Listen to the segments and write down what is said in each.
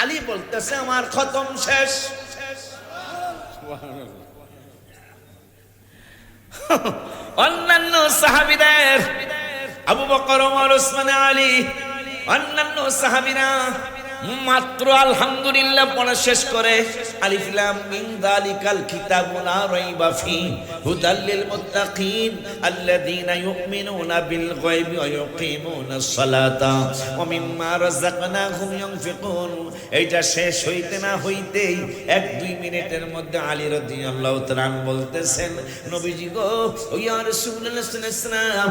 আলী বলতেছে আমার খতম শেষ। অন্যান্য সাহাবীদের আবু বকর, ওমর, ওসমান, আলী, অন্যান্য সাহাবীরা মাত্র আলহামদুলিল্লাহ পড়া শেষ করে আলিফ লাম মিম যালিকাল কিতাবু লা রাইবা ফি হুদাল লিল মুত্তাকিন আল্লাযীনা ইউমিনুনা বিল গায়বি ওয়া ইউকিমুনাস সালাতা ওয়া মিম্মা রাযাকনাহুম ইউনফিকুন। এইটা শেষ হইতে না হইতেই 1-2 মিনিটের মধ্যে আলী রাদিয়াল্লাহু তাআলা বলতেছেন, নবীজি গো, ও ইয়া রাসূলুল্লাহ সাল্লাল্লাহু আলাইহি ওয়াসাল্লাম,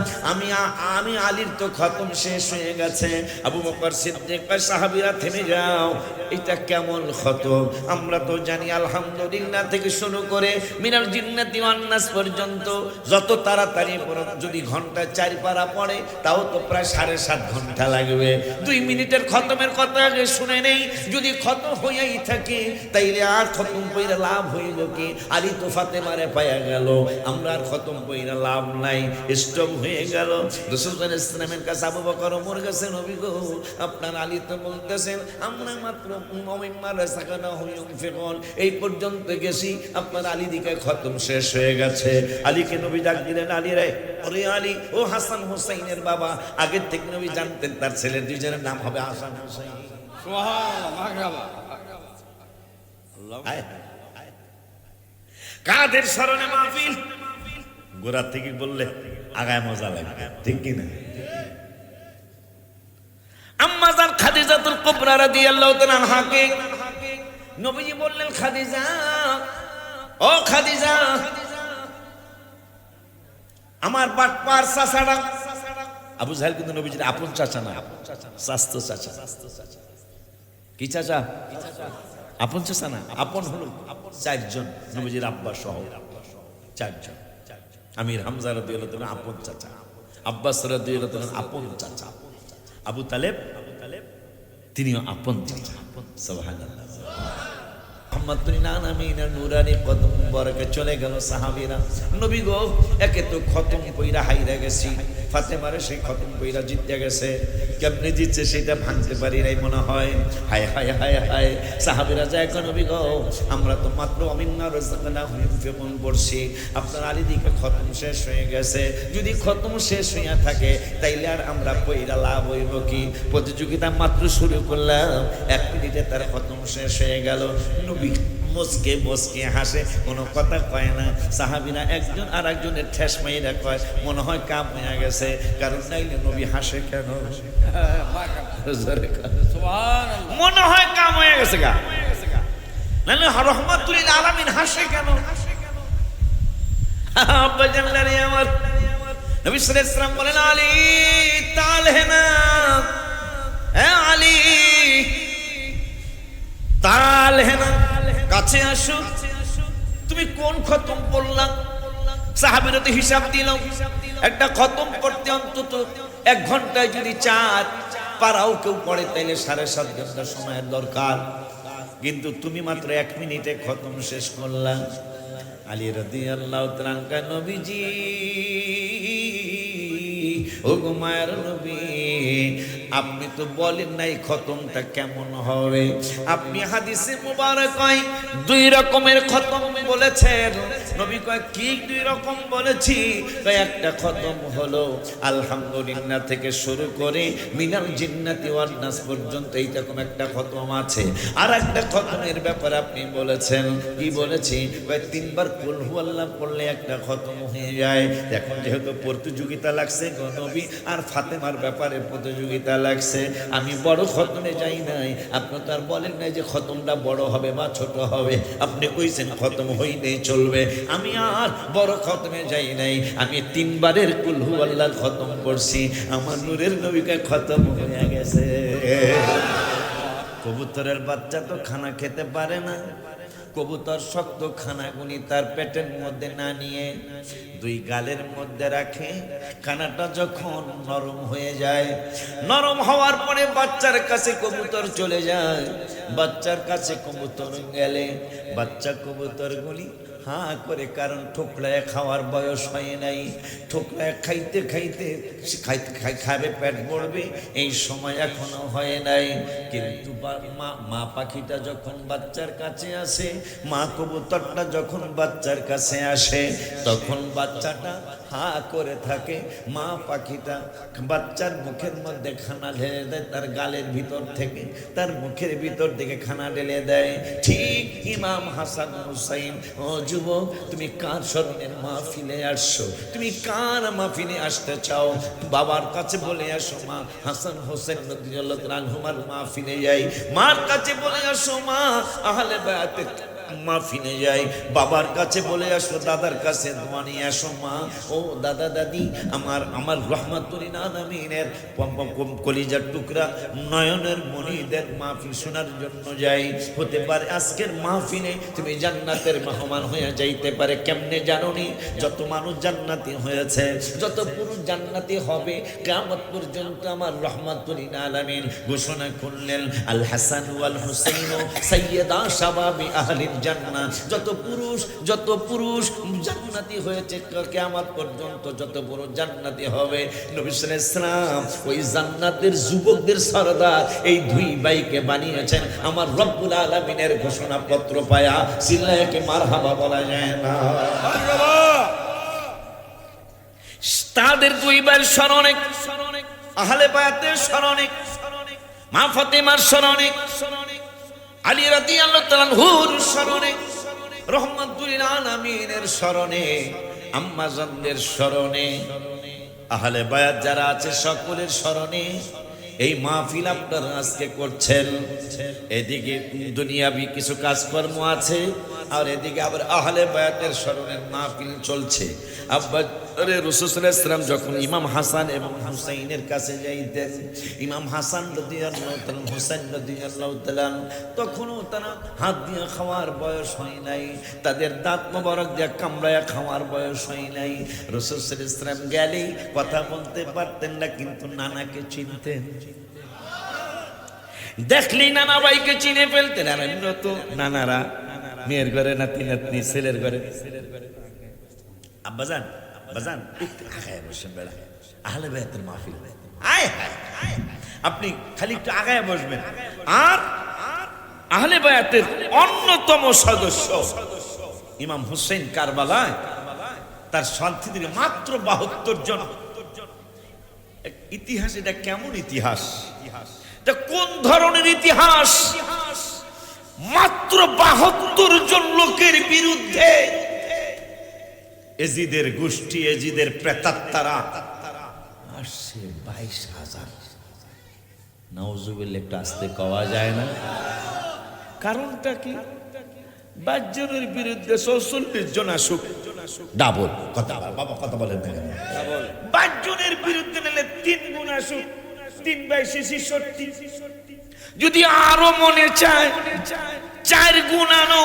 আমি আলীর তো খতম শেষ হয়ে গেছে। আবু বকর সিদ্দিক বা সাহাবীরা থেমে যাও, এটা কেমন খতম? আমরা তো জানি আলহামদুলিল্লাহ থেকে শুরু করে মিনাল জিন্নাতি ওয়ান নাস পর্যন্ত যত তাড়াতাড়ি যদি ঘন্টা 4 পারা পড়ে তাও তো প্রায় 7.5 ঘন্টা লাগবে। 2 মিনিটের খতমের কথা আগে শুনে নেই। যদি খতম হইয়াই থাকে তাইলে আর খতম কইরা লাভ হইল কি? আলী তো ফাতেমারে পাইয়া গেল, আমরা আর খতম কইরা লাভ নাই, স্টপ হয়ে গেল। রাসূল সাল্লাল্লাহু আলাইহি ওয়াসাল্লামের কাছে আবু বকর ওমর গেছে, নবী গো, আপনার আলী তো বলতেছেন আমরা মাত্র এই পর্যন্ত গেছি, আপনার আলী দিকে খতম শেষ হয়ে গেছে। আলীকে নবী ডাক দিলেন, আলী রে, ওরে আলী, ও হাসান হুসাইনের বাবা। আগের থেকে নবী জানতেন তার ছেলের দুইজনের নাম হবে হাসান হুসাইন। কাদের স্মরণে মাহফিল, গোড়া থেকে বললে আগায় মজা লাগবে, ঠিক কিনা? আম্মা জান খাদিজাতুল কুবরা রাদিয়াল্লাহু তাআলা আনহাকে নবীজি বললেন, খাদিজা, ও খাদিজা, আমার বাটপার চাচারা। আবু জাহেল কিন্তু নবীজির আপন চাচা না, চাচতো চাচা। কি চাচা? আপন চাচা না, আপন হলো 4 জন, নবীজির আব্বা সহ 4 জন। আমির হামজা রাদিয়াল্লাহু তাআলা আপন চাচা, আব্বাস রাদিয়াল্লাহু তাআলা আপন চাচা, আবু তালেব তিনিও আপন চাচা। সুবহানাল্লাহ। চলে গেল সাহাবীরা। নবী গো, একে তো খতম কইরা হাইরা গেছি, ফাতেমারে সেই খতম কইরা জিতে গেছে, কেমনে জিতছে সেটা ভাঙতে পারি নাই মনে হয়। হায় হায় হায় হায়, সাহাবীরা যায়, নবী গো, আমরা তো মাত্র অমিন্না রাযাকনা হুম পড়ছি, আপনার আলী দিকে খতম শেষ হয়ে গেছে। যদি খতম শেষ হইয়া থাকে তাইলে আর আমরা কইরা লাভ হইব কি? প্রতিযোগিতা মাত্র শুরু করলাম, 1 মিনিটে তার খতম শেষ হয়ে গেল। নবী মুসকে মুসকে হাসে, কোনো কথা কয় না। সাহাবীরা একজন আর একজনের ঠেস মাইরা কয়, মনে হয় কাম হয়ে গেছে। কারণ নাইলে নবী হাসে কেন? মনে হয় কাম হয়ে গেছে গা, নাইলে রহমাতুল লিল আলামিন হাসে কেন? আব্বা জানলারে আমার নবী সাল্লাল্লাহু আলাইহি ওয়াসাল্লাম বলেন, আলী তাল হেনা, এ আলী তাল হেনা, কাছে আসো। তুমি কোন খতম পড়লা? সাহাবীরা তো হিসাব দিল, একটা খতম করতে অন্তত 1 ঘন্টায় যদি 4 পারাও কেউ পড়ে তাইলে 7.5 ঘন্টা সময়ের দরকার। কিন্তু তুমি মাত্র 1 মিনিটে খতম শেষ করলা। আলী রাদিয়াল্লাহু তাআলা আনহু, নবীজি, ও গো মায়ের নবী, আপনি তো বলেন নাই খতমটা কেমন হবে। আপনি হাদিসে মুবারক হয় 2 রকমের খতম বলেছেন। নবী কয়, কি 2 রকম বলেছি? একটা খতম হলো আলহামদুলিল্লাহ থেকে শুরু করে মিনাল জিন্নাতি ওয়ান নাস পর্যন্ত, এইরকম একটা খতম আছে। আর একটা খতমের ব্যাপারে আপনি বলেছেন, কি বলেছি? 3 বার কুল হুয়াল্লাহ পড়লে একটা খতম হয়ে যায়। এখন যেহেতু প্রতিযোগিতা লাগছে গো নবী আর ফাতেমার ব্যাপারে প্রতিযোগিতা লাগছে, আমি বড় খতমে যাই নাই। আপনি তো আর বলেন নাই যে খতমটা বড় হবে বা ছোট হবে, আপনি কইছেন খতম হইলেই চলবে। আমি আর বড় খতমে যাই নাই, আমি 3 বারের কুল হুয়াল্লাহ খতম করছি। আমার নূরের নবীকে খতম হয়ে গেছে। কবুতরের বাচ্চা তো খানা খেতে পারে না। কবুতর শক্ত খানাগুনি তার পেটের মধ্যে না নিয়ে 2 গালের মধ্যে রাখে। খানাটা যখন নরম হয়ে যায়, নরম হওয়ার পরে বাচ্চার কাছে কবুতর চলে যায়। বাচ্চার কাছে কবুতর গেলে বাচ্চা কবুতরগুলি হা করে, কারণ ঠোকরায় খাওয়ার বয়স হয় নাই। ঠোকরায় খাইতে খাইতে খাবে, পেট ভরবে, এই সময় এখনো হয় নাই। কিন্তু মা পাখিটা যখন বাচ্চার কাছে আসে, মা কবুতরটা যখন বাচ্চার কাছে আসে, তখন বাচ্চাটা হা করে থাকে। মা পাখিটা বাচ্চার মুখের মধ্যে খানা ঢেলে দেয়, তার গালের ভিতর থেকে, তার মুখের ভিতর থেকে খানা ঢেলে দেয়। ঠিক ইমাম হাসান হুসাইন, ও যুবক, তুমি কার স্মরণের মাহফিলে আসছো? তুমি কার মাহফিলে আসতে চাও? বাবার কাছে বলে আসো, মা হাসান হোসেন রাদিয়াল্লাহু তাআলা আনহুমার মাহফিলে যাই। মার কাছে বলে আসো, মা আহলে বায়াতের মাহফিলে যাই। বাবার কাছে বলে আসো, দাদার কাছে দোয়া নিয়ে আসো, মা ও দাদা দাদি আমার রহমাতুল আলামিনের কলিজার টুকরা নয়নের মনিদের মাহফিল শোনার জন্য যাই। হতে পারে আজকের মাহফিলে তুমি জান্নাতের মেহমান হয়ে যাইতে পারে। কেমনে জানোনি? যত মানুষ জান্নাতি হয়েছে, যত পুরুষ জান্নাতি হবে, কিয়ামত পর্যন্ত আমার রহমাতুল আলামিন ঘোষণা করলেন, আল হাসান ওয়াল হুসাইন সাইয়্যিদা শাবাবি আহলিল জান্নাত। যত পুরুষ জান্নাতি হয়েছে, কিয়ামত পর্যন্ত যত পুরুষ জান্নাতি হবে, নবী সাল্লাল্লাহু আলাইহি ওয়াসাল্লাম ওই জান্নাতের যুবকদের সরদার এই দুই ভাইকে বানিয়েছেন আমার রব্বুল আলামিনের ঘোষণাপত্র পায়া সিল্লাকে মারহাবা বলা যায় না। তাদের দুই ভাইয়ের স্মরণে, আহলে বায়াতের স্মরণে, মা ফাতেমার স্মরণে, আলী রাদিয়াল্লাহু তাআলা আনহুর স্মরণে, রহমাতুল আলামিনের স্মরণে, আম্মা জানদের স্মরণে, আহলে বায়াত যারা আছে সকলের স্মরণে এই মাহফিল আপনারা আজকে করছেন। এদিকে দুনিয়াবি কিছু কাজকর্ম আছে, আর এদিকে আবার আহলে বায়াতের স্মরণের মাহফিল চলছে। রাসূল সাল্লাল্লাহু আলাইহি ওয়াসাল্লাম যখন ইমাম হাসান এবং হুসাইনের কাছে যাইতেন, ইমাম হাসান রাদিয়াল্লাহু তাআলা, হুসাইন রাদিয়াল্লাহু তাআলা, তখনও তারা হাত দিয়ে খাওয়ার বয়স হয় নাই, তাদের দাঁত মোবারক দিয়ে কামড়ায়া খাওয়ার বয়স হয় নাই। রাসূল সাল্লাল্লাহু আলাইহি ওয়াসাল্লাম গেলেই কথা বলতে পারতেন না, কিন্তু নানাকে চিনতেন। দেখলেই নানা ভাইকে চিনে ফেলতেন। আর এমনি তো নানারা মেয়ের ঘরে নাতি নাতনি, ছেলের ঘরে আব্বাজান বাজান একটু আগায় বসেন, বেড়া আহলে বায়াতের মাহফিল, আয় হায়, আপনি খালি একটু আগায় বসবেন। আর আহলে বায়াতের অন্যতম সদস্য ইমাম হুসাইন কারবালায় তার সন্তানদের মাত্র 72 জন। ইতিহাস, এটা কেমন ইতিহাস? এটা কোন ধরনের ইতিহাস? মাত্র 72 জন লোকের বিরুদ্ধে এজিদের গোষ্ঠী, এজিদের প্রেতাত্মারা আসছে 22,000। নাউজুবিল্লাহ, একটু আসতে কওয়া যায় না? কারণটা কি? 22 জনের বিরুদ্ধে 44 জন আসুক, ডাবল কথা বাবা, কথা বলেন না কেন? 22 জনের বিরুদ্ধে নিলে 3 গুণ আসুক, 3 বাই 66। যদি আরো মনে চায় 4 গুণ আনো,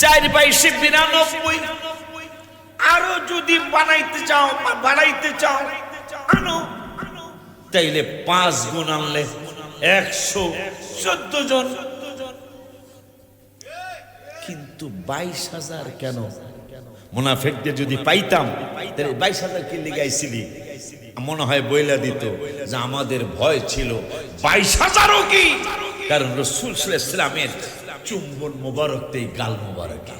4 বাই 92। আরো যদি বাড়াইতে চাও আনো, তাইলে 5 গুণ আনলে 114 জন। কিন্তু 22,000 কেন? মুনাফিকদের যদি পাইতাম তাহলে 22,000 কি লিগাইছিলি মনে হয় বইলা দিত যে আমাদের ভয় ছিল 22,000ও কি, কারণ রাসূল সাল্লাল্লাহু আলাইহি ওয়াসাল্লামের চুম্বন মোবারকতেই গাল মোবারকে,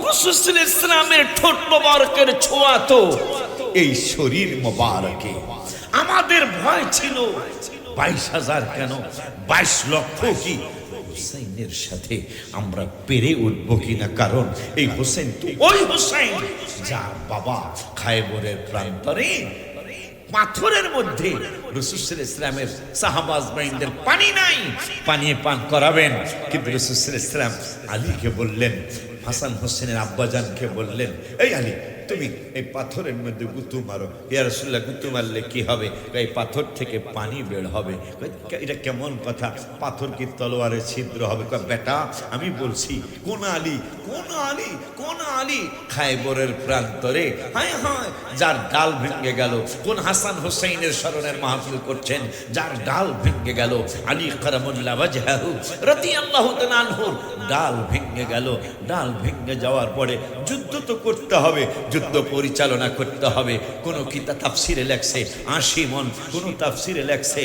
রাসূল সাল্লাল্লাহু আলাইহি ওয়াসাল্লামের ঠোঁট মোবারকের ছোঁয়া তো এই শরীর মোবারকে। আমাদের ভয় ছিল 22,000 কেন, 22 লক্ষ কি? হুসাইনের সাথে আমরা পেরে উঠবো কিনা? কারণ এই হুসাইন তো ওই হুসাইন যার বাবা খায়বরের প্রান্তরে পাথরের মধ্যে রাসূল সাল্লাল্লাহু আলাইহি ওয়াসাল্লামের সাহাবাজ বাইনদের পানি নাই, পানি পান করাবেন। কিন্তু রাসূল সাল্লাল্লাহু আলাইহি ওয়াসাল্লাম আলীকে বললেন, হাসান হোসেনের আব্বাজানকে বললেন, এই আলী তুমি এই পাথরের মধ্যে গুঁতো মারো। ইয়া রাসূলুল্লাহ, গুঁতো মারলে কি হবে? এই পাথর থেকে পানি বের হবে। এটা কেমন কথা? পাথর কি তলোয়ারে ছিদ্র হবে? বেটা আমি বলছি কোন আলী, কোন আলী, কোন আলী? খায়বরের প্রান্তরে হায় হায় যার ডাল ভেঙে গেল। কোন হাসান হোসেইনের স্মরণের মাহফিল করছেন, যার ডাল ভেঙে গেল। আলী কারামুল্লাহ ওয়াজহাহু রাদিয়াল্লাহু তাআলা আনহু ডাল ভেঙে গেল। ডাল ভেঙে যাওয়ার পরে যুদ্ধ তো করতে হবে, যুদ্ধ পরিচালনা করতে হবে। কোন কিতাব তাফসিরে লেখছে 80 মণ, কোন তাফসিরে লেখছে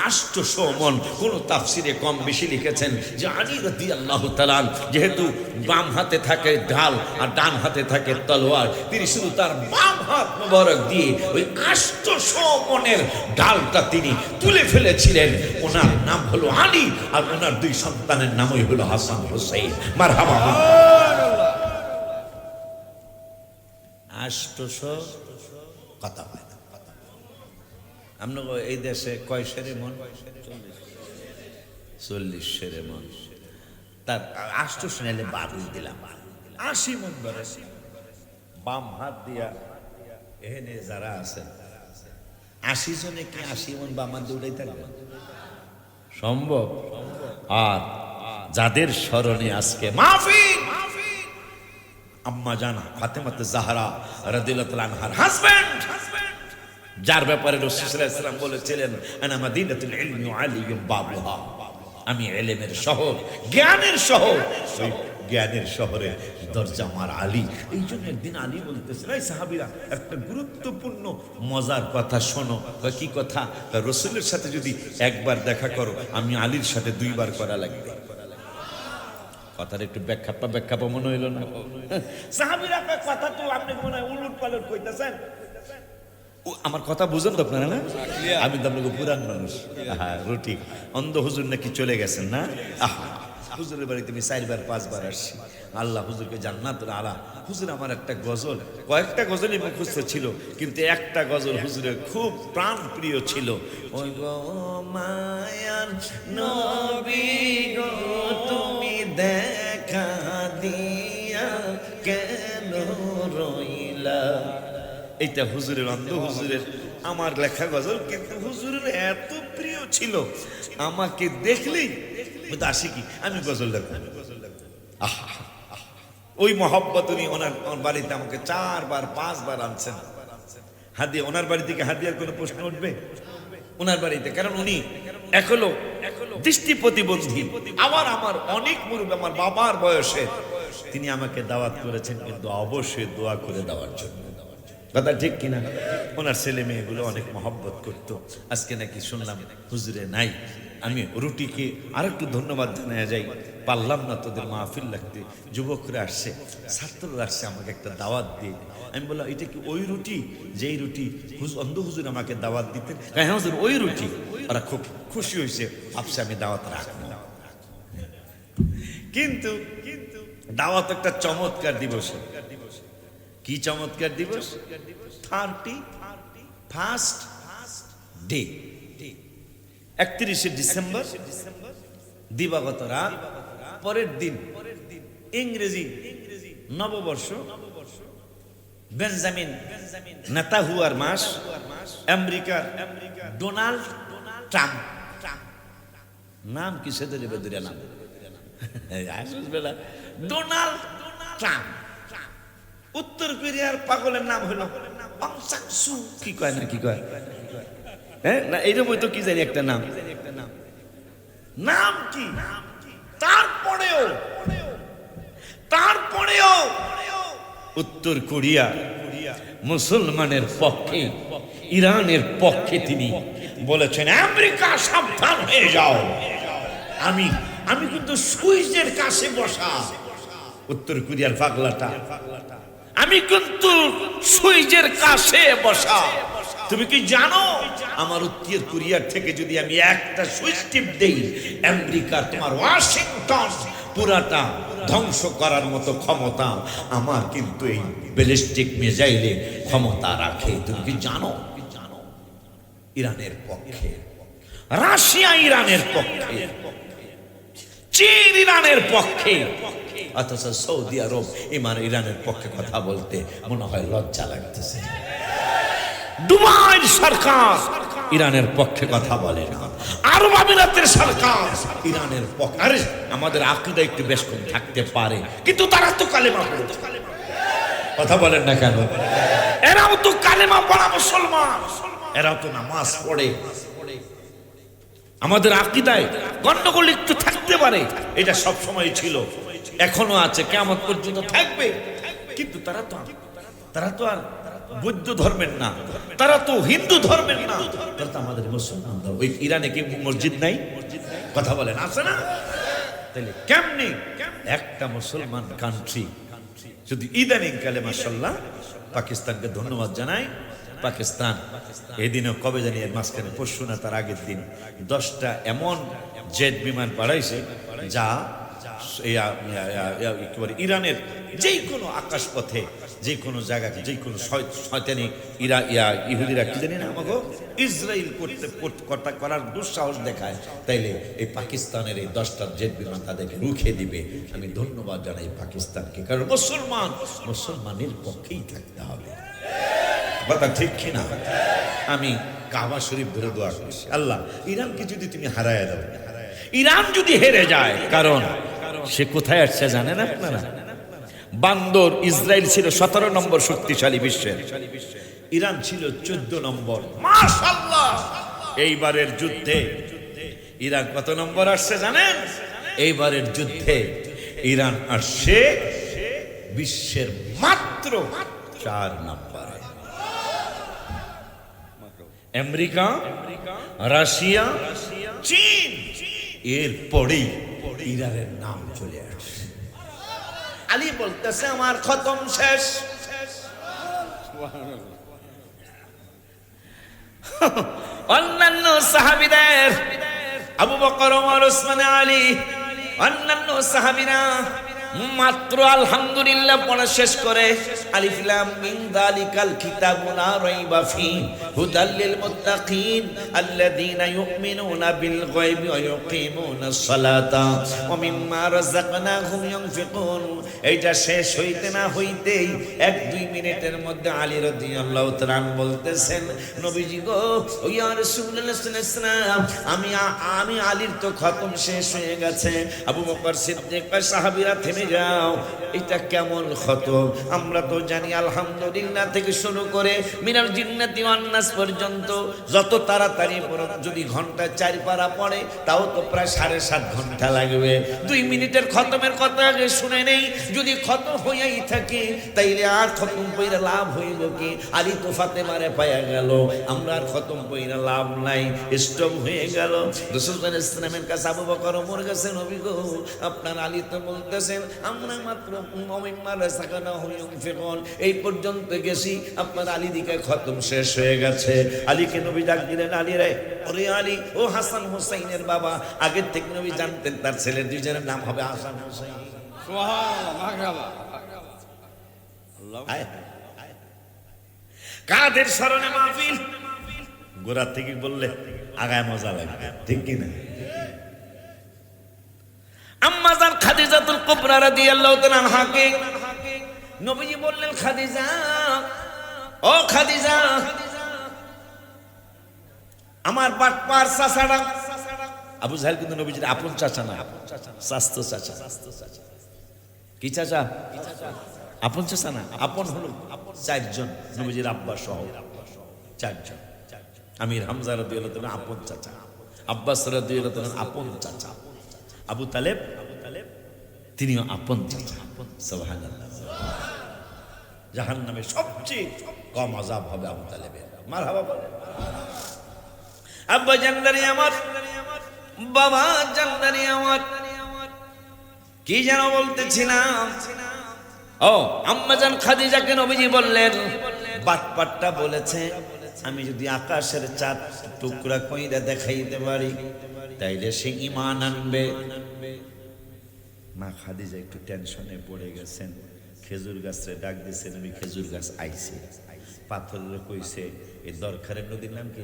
800 মণ, কোন তাফসিরে কম বেশি লিখেছেন যে আলী রাদিয়াল্লাহু তাআলা যেহেতু বাম হাতে থাকে ঢাল আর ডান হাতে থাকে তলোয়ার, তিনি শুধু তার বাম হাত মোবারক দিয়ে ওই 800 মণের ঢালটা তিনি তুলে ফেলেছিলেন। ওনার নাম হলো আলী, আর ওনার 2 সন্তানের নামই হলো হাসান হোসেন। মারহাবা। 800 কথা হয় না। আমরা এই দেশে কয় সেরে মন? 40 সেরে মন। তার 800 নাইলে 12 দিলাম, 80 মন ধরে বাম হাত দিয়া এখানে যারা আছেন 80 জনে কি 80 মন বাম হাত দিয়ে উঠাই থাকবে সম্ভব? আর যাদের স্মরণে আজকে মাহফিল, আম্মা জান ফাতেমাতে জাহরা রাদিয়াল্লাহু তাআলা আনহার হাজবেন্ড, যার ব্যাপারে রাসূল সাল্লাল্লাহু আলাইহি ওয়াসাল্লাম বলেছিলেন আনা মাদিনাতুল ইলমি ওয়া আলিয়ুন বাবুহা, আমি ইলমের শহর, জ্ঞানের শহর, ওই জ্ঞানের শহরে দরজা আমার আলী। এই জন্য একদিন আলী বলতেছেন, এই সাহাবীরা একটা গুরুত্বপূর্ণ মজার কথা শোনো। কি কথা? রাসূলের সাথে যদি একবার দেখা করো, আমি আলীর সাথে 2 বার করা লাগবে। কথার একটু ব্যাখ্যা মনে হইল না? সাহাবীরা কথা তো আপনি মনে হয় উলট পালট কইতেছেন। আমার কথা বুঝেন তো আপনারা? না আমি তো আপনাকে পুরান মানুষ। হ্যাঁ, রুটি অন্ধ হুজুর নাকি চলে গেছেন না? হুজুরের বাড়িতে আমি 4 বার 5 বার আসছি। আল্লাহ হুজুরকে জান্নাতুল আলা। হুজুর আমার একটা গজল, কয়েকটা গজলই মুখস্থ ছিল, কিন্তু একটা গজল হুজুরের খুব প্রাণ প্রিয় ছিল। ওই গো মায়ার নবী গো তুমি দেখা দিয়া কেন রইলা। এইটা হুজুরের, অন্ধ হুজুরের আমার লেখা গজল, কিন্তু হুজুরের এত প্রিয় ছিল, আমাকে দেখলেই আসি কি আমি গজল লেখা। ওই মহব্বত উনি ওনার বাড়িতে আমাকে 4 বার 5 বার আনছেন হাদিয়া। ওনার বাড়ি থেকে হাদিয়ার কোনো প্রশ্ন উঠবে ওনার বাড়িতে? কারণ উনি এখনো দৃষ্টি প্রতিবন্ধী, আবার আমার অনেক মুরব্বী, আমার বাবার বয়সে। তিনি আমাকে দাওয়াত করেছেন, কিন্তু অবশ্যই দোয়া করে দেওয়ার জন্য। কথা ঠিক কিনা? ওনার ছেলে মেয়েগুলো অনেক মহব্বত করতো। আজকে নাকি শুনলাম হুজুরে নাই। আমি রুটিকে আরেকটু ধন্যবাদ জানাই যাই, পারলাম না তোদের মাহফিল লাগতে। যুবকরা আসছে, ছাত্ররা আসছে, আমাকে একটা দাওয়াত দিয়ে। আমি বললাম এটা কি ওই রুটি যেই রুটি অন্ধ হুজুর আমাকে দাওয়াত দিতেন? হ্যাঁ হুজুর ওই রুটি। ওরা খুব খুশি হয়েছে, ভাবছে আমি দাওয়াত রাখবো। কিন্তু দাওয়াত একটা চমৎকার দিবস। কি চমৎকার দিবস? 31st ডে, 31শে ডিসেম্বর দিবাগত রাত। পরের দিন ইংরেজি নববর্ষ, বেঞ্জামিন নেতাহুয়ার মাস, আমেরিকার ডোনাল্ড ট্রাম্প। নাম কি সেদের বেদুরিয়া নাম? Donald Trump. উত্তর কোরিয়ার পাগলের নাম হলো অং সান সু। কি কয় না কি কয়? হ্যাঁ না, এইরকম তো কি জানি একটা নাম। নাম কি? তারপরেও উত্তর কোরিয়া মুসলমানের পক্ষে, ইরানের পক্ষে তিনি বলেছেন আমেরিকা সাবধান হয়ে যাও। আমি কিন্তু সুইচের কাছে বসা। উত্তর কোরিয়ার পাগলাটা, আমি কিন্তু সুইচের কাছে বসা। তুমি কি জানো আমার উত্তর কোরিয়ার থেকে যদি আমি একটা সুইচ টিপ দেই, আমেরিকা তোমার ওয়াশিংটন পুরাটা ধ্বংস করার মতো ক্ষমতা আমার কিন্তু এই ব্যালিস্টিক মিসাইলে ক্ষমতা রাখে। তুমি কি জানো? ইরানের পক্ষে, রাশিয়া ইরানের পক্ষে, চীন ইরানের পক্ষে, অথচ সৌদি আরব ইরানের পক্ষে কথা বলতে মনে হয় লজ্জা লাগতেছে। দুবাইয়ের সরকার ইরানের পক্ষে কথা বলে না, আরব আমিরাতের সরকার ইরানের পক্ষে। আরে আমাদের আকীদা একটু বেশ কম থাকতে পারে, কিন্তু তারা তো কালেমা পড়ে। কথা বলেন না কেন? এরাও তো কালেমা পড়া মুসলমান, এরাও তো নামাজ পড়ে। আমাদের আকীদায় গন্ডগোল একটু থাকতে পারে, এটা সব সময় ছিল, এখনো আছে, কিয়ামত পর্যন্ত থাকবে। কিন্তু তারা তো আর বৌদ্ধ ধর্মের না, তারা তো হিন্দু ধর্মের না, তারা তো আমাদের মুসলমান। ওই ইরানে কি মসজিদ নাই? কথা বলেন, আছে না? তাহলে কেমনি একটা মুসলমান কান্ট্রি যদি ইদানিং কালে মাশাআল্লাহ, পাকিস্তানকে ধন্যবাদ জানাই। পাকিস্তান এদিনও কবে জানি এর মাঝখানে পরশু না তার আগের দিন 10টা এমন জেট বিমান পাঠাইছে যা ইরানের যেই কোনো আকাশপথে, যে কোনো জায়গাকে, যে কোনো শয়তানি ইহুদিরা কি জানি না আমাকে ইসরায়েল করার দুঃসাহস দেখায়, তাইলে এই পাকিস্তানের এই 10টা জেট বিমান তাদেরকে রুখে দিবে। আমি ধন্যবাদ জানাই পাকিস্তানকে, কারণ মুসলমানের পক্ষেই থাকতে হবে। কথা ঠিক কিনা? আমি কাবা শরীফ ধরে দোয়া করছি, আল্লাহ ইরানকে যদি তুমি হারায় দাও, ইরান যদি হেরে যায়, কারণ সে কোথায় আসছে জানেন আপনারা? বান্দর ইসরায়েল ছিল 17 নম্বর শক্তিশালী বিশ্বের, ইরান ছিল 14 নম্বর। মাশাআল্লাহ, এইবারের যুদ্ধে ইরান কত নম্বর আসছে জানেন? এইবারের যুদ্ধে ইরান আসছে বিশ্বের মাত্র 4 নম্বরে। আমেরিকা, রাশিয়া, চীন, এর পরেই ইরানের নাম চলে আসে। আলী বলতেছে আমার খতম শেষ। অন্যান্য সাহাবীদের আবু বকর, ওমর, ওসমান, আলী, অন্যান্য সাহাবীরা মাত্র আলহামদুলিল্লাহ পড়া শেষ করে আলিফ লাম মিম যালিকাল কিতাবু লা রাইবা ফি হুদাল লিল মুত্তাকিন আল্লাযীনা ইউমিনুনা বিল গায়বি ওয়া ইউকিমুনাস সালাতা ওয়া মিম্মা রাযাকনাহুম ইউনফিকুন। এইটা শেষ হইতে না হইতেই 1-2 মিনিটের মধ্যে আলী রাদিয়াল্লাহু তাআলা বলতেছেন, নবীজি গো, ও ইয়া রাসূলুল্লাহ সাল্লাল্লাহু আলাইহি ওয়াসাল্লাম, আমি আলীর তো খতম শেষ হয়ে গেছে। আবু বকর সিদ্দিক সাহাবীরা থেমে যাও, এটা কেমন খতম? আমরা তো জানি আলহামদুলিল্লাহ থেকে শুরু করে মিনাল জিন্নাতি ওয়ান নাস পর্যন্ত যত তাড়াতাড়ি যদি ঘন্টা 4 পারা পড়ে তাও তো প্রায় 7.5 ঘন্টা লাগবে। 2 মিনিটের খতমের কথা আগে শুনে নেই। যদি খতম হইয়াই থাকে তাইলে আর খতম পইরা লাভ হইল কি? আলী তো ফাতেমারে পাইয়া গেল, আমরা আর খতম পইরা লাভ নাই, স্টপ হয়ে গেল। রাসূল সাল্লাল্লাহু আলাইহি ওয়াসাল্লামের কাছে আবু বকর ওমর গেছে, নবী গো, আপনার আলী তো বলতেছেন আমরা মাত্র এই পর্যন্ত গেছি, আপনার আলী দিকে খতম শেষ হয়ে গেছে। আলীকে নবী ডাক দিলেন, আলী রে, ওরে আলী, ও হাসান হোসাইনের বাবা। আগের থেকে নবী জানতেন তার ছেলের দুইজনের নাম হবে হাসান হোসাইন। কাদের স্মরণে মাহফিল, গোড়া থেকে বললে আগায় মজা লাগবে, ঠিক কিনা? আম্মাজান খাদিজাতুল কুবরা রাদিয়াল্লাহু তাআলা আনহাকে নবীজি বললেন, খাদিজা, ও খাদিজা, আমার বাটপার চাচারা। আবু জাহেল কিন্তু নবীজির আপন চাচা না, শাস্ত্র চাচা। কি চাচা? আপন চাচা না, আপন হলো 4 জন, নবীজির আব্বা সহ 4 জন। আমির হামজা রাদিয়াল্লাহু তাআলা আপন চাচা, আব্বাস রাদিয়াল্লাহু তাআলা আপন চাচা, আবু তালেব তিনিও আপন চাচা। সুবহানাল্লাহ। জাহান্নামে সবচেয়ে কম আযাব হবে আবু তালেবের। মারহাবা বলেন। আব্বা জান্নারি আমার, বাবা জান্নারি আমার, কি যেন বলতেছিলাম? ও, আম্মাজান খাদিজাকে নবীজি বললেন, বাটপাটটা বলেছে আমি যদি আকাশের চাঁদ টুকরা কইরা দেখাইতে পারি তাইলে সে ঈমান আনবে। মা খাদিজা একটু টেনশনে পড়ে গেছেন। খেজুর গাছে ডাক দিয়েছেন, আমি খেজুর গাছ আইছে, পাথরের কইছে এই দরকারের নদীর নাম কি?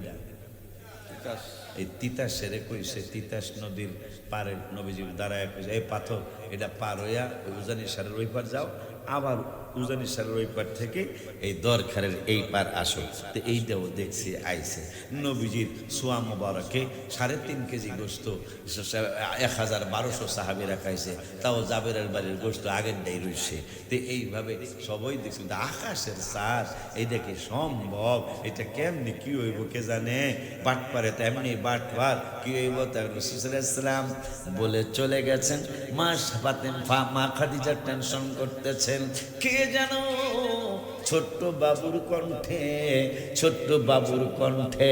এই তিতাস সেরে কইছে তিতাস নদীর পারে নবীজি দাঁড়ায় কইছে এই পাথর এটা পার হইয়া ওই উজানি সারের ওই পার যাও, আবার উজানি সারের ওই পার থেকে এই দরখারের এই পার আসো। তো এইটাও দেখছি আইছে নবীজির সোয়া মোবারকে 3.5 কেজি গোস্ত 1200 সাহাবীরা খাইছে, তাও জাবেরের বাড়ির গোস্ত আগের ডাই রইছে। তো এইভাবে সবাই দেখছি আকাশের চাঁদ, এইটা কি সম্ভব? এটা কেমনি কি হইব কে জানে? বাট পারে তো এমনি বাট পার কি হইব? তার রাসূল সাল্লাল্লাহু আলাইহি ওয়াসাল্লাম বলে চলে গেছেন। মা খাদিজা টেনশন করতেছেন, কে যেন ছোট্ট বাবুর কণ্ঠে, ছোট্ট বাবুর কণ্ঠে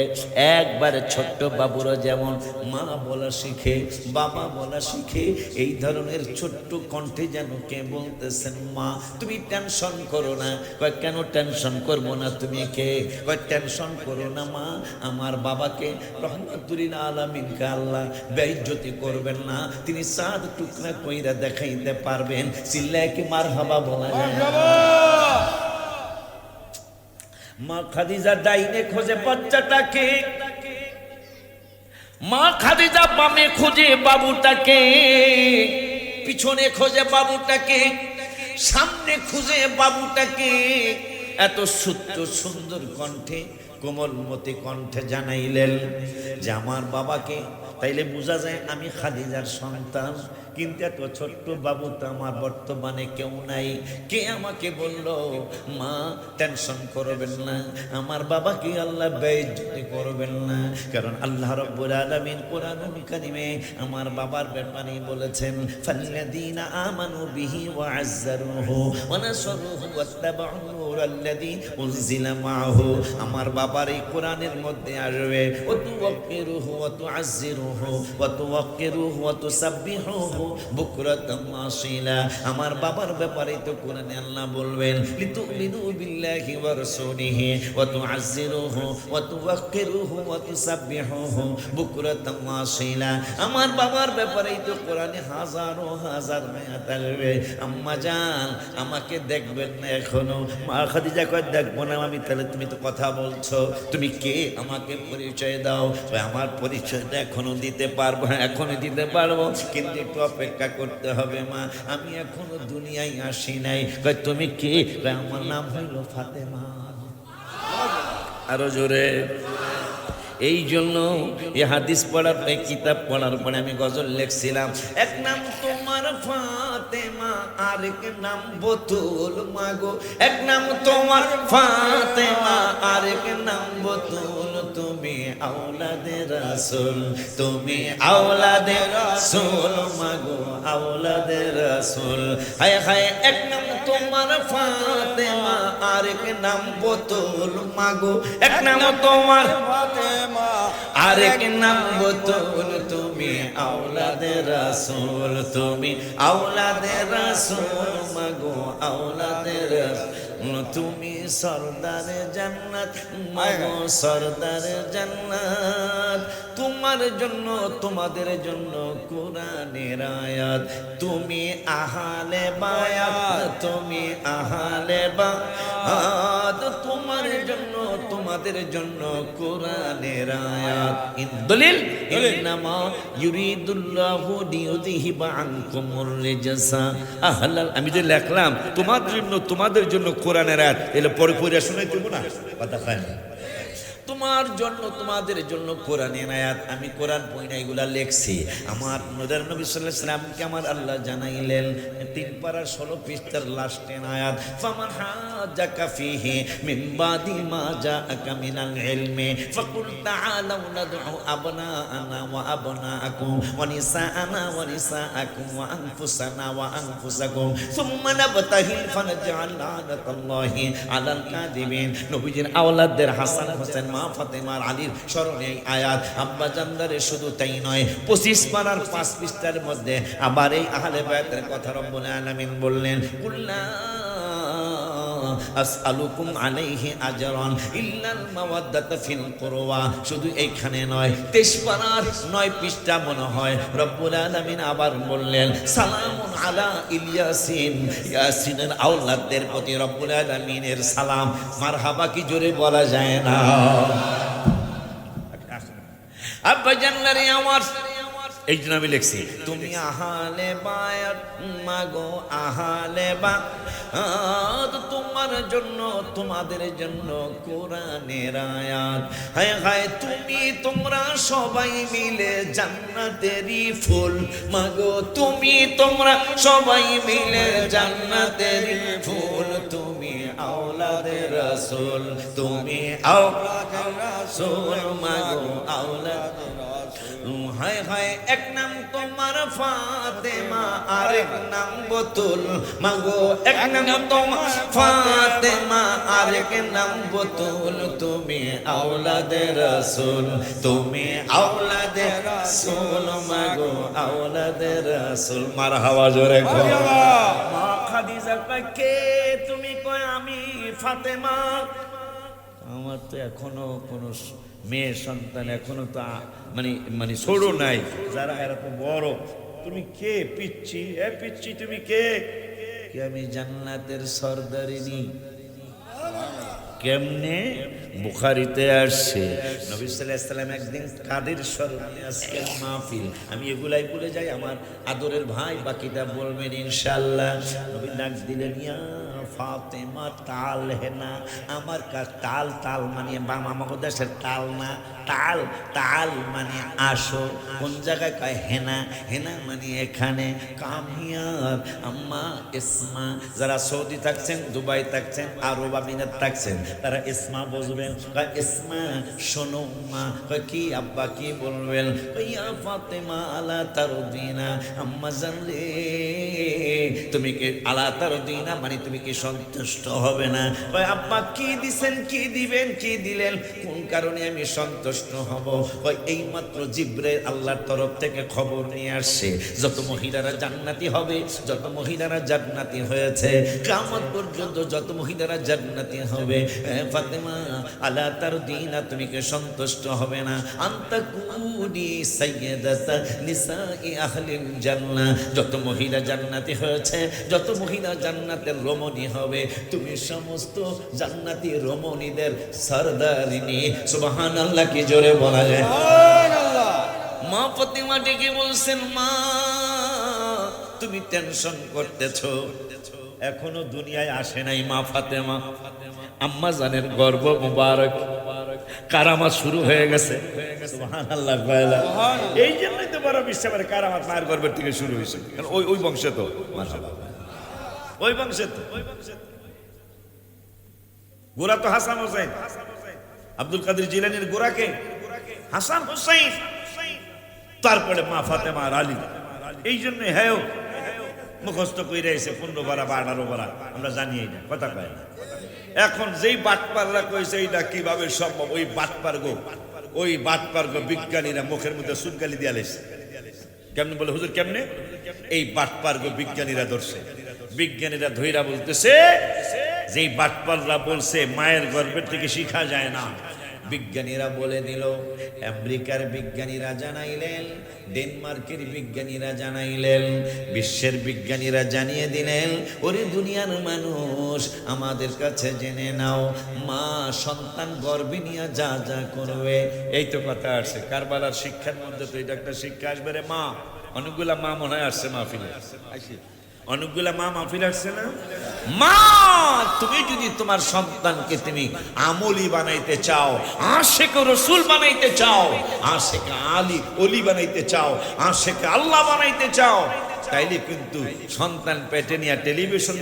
একবারে ছোট্ট বাবুরা যেমন মা বলা শিখে, বাবা বলা শিখে, এই ধরনের ছোট্ট কণ্ঠে যেন কে বলতেছেন, মা তুমি টেনশন করো না। কয় কেন টেনশন করবো না? তুমি কে? কয় টেনশন করো না মা, আমার বাবাকে রহমাতুল আলামিনকে আল্লাহ বেইজ্জতি করবেন না, তিনি চাঁদ টুকরা কইরা দেখাইতে পারবেন। চিল্লায় কি মারহাবা বলা যায়? মা খাদিজা ডাইনে খোঁজে বাচ্চাটাকে, মা খাদিজা বামে খোঁজে বাবুটাকে, পিছনে খোঁজে বাবুটাকে, সামনে খুঁজে বাবুটাকে। এত সুন্দর কণ্ঠে, কোমলমতি কণ্ঠে জানাইলেন যে আমার বাবাকে। তাইলে বোঝা যায় আমি খাদিজার সন্তান, কিন্তু এত ছোট্ট বাবু তো আমার বর্তমানে কেউ নাই। কে আমাকে বলল মা টেনশন করবেন না, আমার বাবাকে আল্লাহ বেইজ্জতি করবেন না। কারণ আল্লাহ রাব্বুল আলামিন কোরআনুল কারীমে আমার বাবার ব্যাপারে বলেছেন, ফাল্লাযীনা আমানু বিহি ওয়া আযযারুহু ওয়া নাসারুহু ওয়াত্তাবাউ নূরাল্লাযী উনজিলা মাআহু। আমার বাবার এই কোরআনের মধ্যে আসবে ওয়া তুওয়াক্কিরুহু ওয়া তুআযযিরুহু ওয়া তুওয়াক্কিরুহু ওয়া তুসাব্বিহুহু বুকরাতাম ওয়াসিলা। আমার বাবার ব্যাপারে তো কোরআনে আল্লাহ বলবেন, লিতুমিনু বিল্লাহি ওয়া রাসূলিহি ওয়া তুআযযিরুহু ওয়া তুওয়াক্কিরুহু ওয়া তুসাব্বিহুহু বুকরাতাম ওয়াসিলা। আমার বাবার ব্যাপারে তো কোরআনে হাজারো হাজার আয়াত আসবে। আম্মা জান আমাকে দেখবেন না এখনো? মা খাদিজা কয় দেখবো না আমি। তাহলে তুমি তো কথা বলছো, তুমি কে? আমাকে পরিচয় দাও। আমার পরিচয়টা এখনো দিতে পারবো? এখনো দিতে পারবো, কিন্তু একটু অপেক্ষা করতে হবে মা, আমি এখনো দুনিয়ায় আসি নাই। কয় তুমি কে? আমার নাম হইল ফাতেমা। আরো জোরে। এই জন্য এই হাদিস পড়ার এই কিতাব পড়ার পরে আমি গজল লিখছিলাম, এক নাম তোমার ফাতেমা, আরেক নাম বতুল মাগো। এক নাম তোমার ফাতেমা, আরেক নাম বতুল। তুমি আওলাদে রাসূল, তুমি আওলাদে রাসূল মাগো, আওলাদে রাসূল। হায় হায়, এক নাম তোমার ফাতেমা, আরেক নাম বতুল মাগো। এক নাম তোমার ফাতেমা, আরেক নাম বতুল। তুমি আওলাদে রাসূল, তুমি আওলাদে রাসূল মাগো, আওলাদে রাসূল। তুমি সরদারে জান্নাত মাগো, সরদারে জান্নাত। তোমার জন্য, তোমাদের জন্য কোরআনের আয়াত। তুমি আহলে বায়াত, তুমি আহলে বায়াত। তোমার জন্য, তোমাদের জন্য কোরআনের আয়াত। দলিল ইন্নামা ইউরিদুল্লাহু লিইউযহিবা আনকুমুর রিজসা আহলাল। আমি যে লিখলাম তোমাদের জন্য কোরআনের আয়াত, এলে পরে পড়ে শুনাই দেব না, কথা খায় না। তোমার জন্য, তোমাদের জন্য কোরআনের আয়াত। আমি কোরআন পড়া এগুলা লেখছি। আমার নবী সাল্লাল্লাহু আলাইহি ওয়াসাল্লামকে আমার আল্লাহ জানাইলেন 3 পারা 16 পৃষ্ঠার লাস্টের আয়াত, ফামান হাজাকা ফিহি মিন বাদি মা জাআকা মিনাল ইলমি ফাকুল তাআলাউ নাদউ আবনাআনা ওয়া আবনাআকুম ওয়া নিসাআনা ওয়া নিসাআকুম ওয়া আনফুসানা ওয়া আনফুসাকুম সুম্মা নাবতাহিল ফানাজআল লানাতাল্লাহি আলাল কাযিবিন। নবীজির আওলাদদের হাসান হোসেন, মা ফাতেমার, আলীর স্মরণে এই আয়াত। আব্বা জানদারে শুধু তাই নয়, 25 পারার 5 পৃষ্ঠার মধ্যে আবার এই আহলে বায়াতের কথা রব্বুল আলামিন বললেন, কুল্লা আসআলুকুম আলাইহি আজরান ইল্লাল মাওয়াদ্দাতা ফিল কুরবা। শুধু এইখানে নয়, 23 পারার 9 পৃষ্ঠা মনে হয় রব্বুল আলামিন আবার বললেন, সালামুন আলা ইলিয়াসিন। ইয়াসিনের আওলাদদের প্রতি রব্বুল আলামিনের সালাম। মারহাবা কি জোরে বলা যায় না? আব্বা জানলারে আমার, এই জন্য আমি লিখছি তুমি আহালে বায়াত মাগো আহালে বায়াত, তোমার জন্য তোমাদের জন্য কোরআনের আয়াত। হায় হায় তুমি তোমরা সবাই মিলে জান্নাতেরই ফুল, মাগো তুমি তোমরা সবাই মিলে জান্নাতেরই ফুল, তুমি আওলাদে রাসূল, তুমি আওলাদে রাসূল, মাগো আওলাদে রাসূল। হায় হায় এক নাম তোমার ফাতেমা, আরেক নাম বতুল, মাগো এক নাম তোমার ফাতেমা, আরেক নাম বতুল, তুমি আওলাদে রাসূল, তুমি আওলাদে রাসূল, মাগো আওলাদে রাসূল। মারহাবা জোরে মা খাদিজা কয় কে তুমি? কয় আমি ফাতেমা। আমার তো এখনো কোনো মেয়ে সন্তান এখনো তো মানে ছোড়ো নাই, যারা এরকম বড়। তুমি কে পিচ্ছি? এ পিচ্ছি তুমি কে? আমি জান্নাতের সরদারিনী। কেমনে? বুখারীতে আসছে নবী সাল্লাল্লাহু আলাইহি ওয়াসাল্লাম একদিন কাদের স্মরণে আজকের মাহফিল, আমি এগুলাই বলে যাই, আমার আদরের ভাই বাকিটা বলবেন ইনশাআল্লাহ। নবী ডাক দিলেন ইয়া ফাতেমা তাল হেনা, আমার কাছে তাল, তাল মানে বাম আমাকে দেশের তাল না, তাল, তাল মানে আসো। কোন জায়গায় কয় হেনা, হেনা মানে এখানে। কামিয়ার আম্মা ইসমা, যারা সৌদি থাকছেন, দুবাই থাকছেন, আরব আমিরাত থাকছেন, তারা ইসমা বুঝবেন। কয় ইসমা শোনো মা। কয় কি আব্বা কি বলবেন? কয় ইয়া ফাতেমা আলা তারদিনা, আম্মা জানলে তুমি কি আলা তারদিনা মানে তুমি কি সন্তুষ্ট হবে না? কয় আব্বা কি দিছেন, কি দিবেন, কি দিলেন, কোন কারণে আমি সন্তুষ্ট হব? কয় এইমাত্র জিবরাইল আল্লাহর তরফ থেকে খবর নিয়ে আসছে যত মহিলারা জান্নাতি হবে, যত মহিলারা জান্নাতি হয়েছে, কিয়ামত পর্যন্ত যত মহিলারা জান্নাতি হবে, ফাতেমা আলা তারদিনা তুমি কি সন্তুষ্ট হবে না? আনতা কুনি সাইয়্যিদাতা নিসাই আহলিল জান্নাহ, যত মহিলা জান্নাতি হয়েছে, যত মহিলা জান্নাতের রমণী হবে, তুমি সমস্ত জান্নাতি রমণীদের সরদারিনী। সুবহানাল্লাহ কি জোরে বলা যায় সুবহানাল্লাহ। মা ফাতেমা ডেকে বলছেন মা তুমি টেনশন করতেছো, এখনো দুনিয়ায় আসে নাই মা ফাতেমা। আম্মা জানের গর্ব মুবারক, কারামাত শুরু হয়ে গেছে। সুবহানাল্লাহ। এই জন্যই তো বড় বিশ্বাসের কারামাত মায়ের গর্ভের থেকে শুরু হয়েছে, কারণ ওই বংশে তো ওই বংশে তো গোরা তো হাসান হোসেন, আব্দুল কাদের জিলানীর গোরাকে হাসান হোসেন, তারপরে মা ফাতেমা আর আলী। এই জন্য হ্যাঁ মুখস্থ করে এসে 15 বার 18 বার আমরা জানিয়ে না, কথা কয় না। এখন যেই বাটপাররা কইছে এইটা কিভাবে সম্ভব, ওই বাটপারগো বিজ্ঞানীরা মুখের মধ্যে সুনকালি দিয়া লেছে। কেমনে বলে হুজুর কেমনে? এই বাটপারগো বিজ্ঞানীরা ধরছে, বিজ্ঞানীরা ধইরা বলতেছে যেই বাটপাররা বলছে মায়ের গর্ভের থেকে শিখা যায় না, বিজ্ঞানীরা বলে দিল, আমেরিকার বিজ্ঞানীরা জানাইলেন, ডেনমার্কের বিজ্ঞানীরা জানাইলেন, বিশ্বের বিজ্ঞানীরা জানিয়ে দিলেন, ওরে দুনিয়ার মানুষ আমাদের কাছে জেনে নাও, মা সন্তান গর্ভে নিয়ে যা যা করবে। এই তো কথা আসছে কারবালার শিক্ষার মধ্যে, তো এটা একটা শিক্ষা আসবে রে মা। অনেকগুলা মা মনে হয় আসছে মাহফিলে, অনেকগুলা মা মাহফিল আসছে না? মা তুমি যদি তোমার সন্তানকে তুমি আমলি বানাইতে চাও, আশেক রসুল বানাইতে চাও, আশেক আলী অলি বানাইতে চাও, আশেক আল্লাহ বানাইতে চাও, তাইলে কিন্তু সন্তান পেটে নিয়ে টেলিভিশন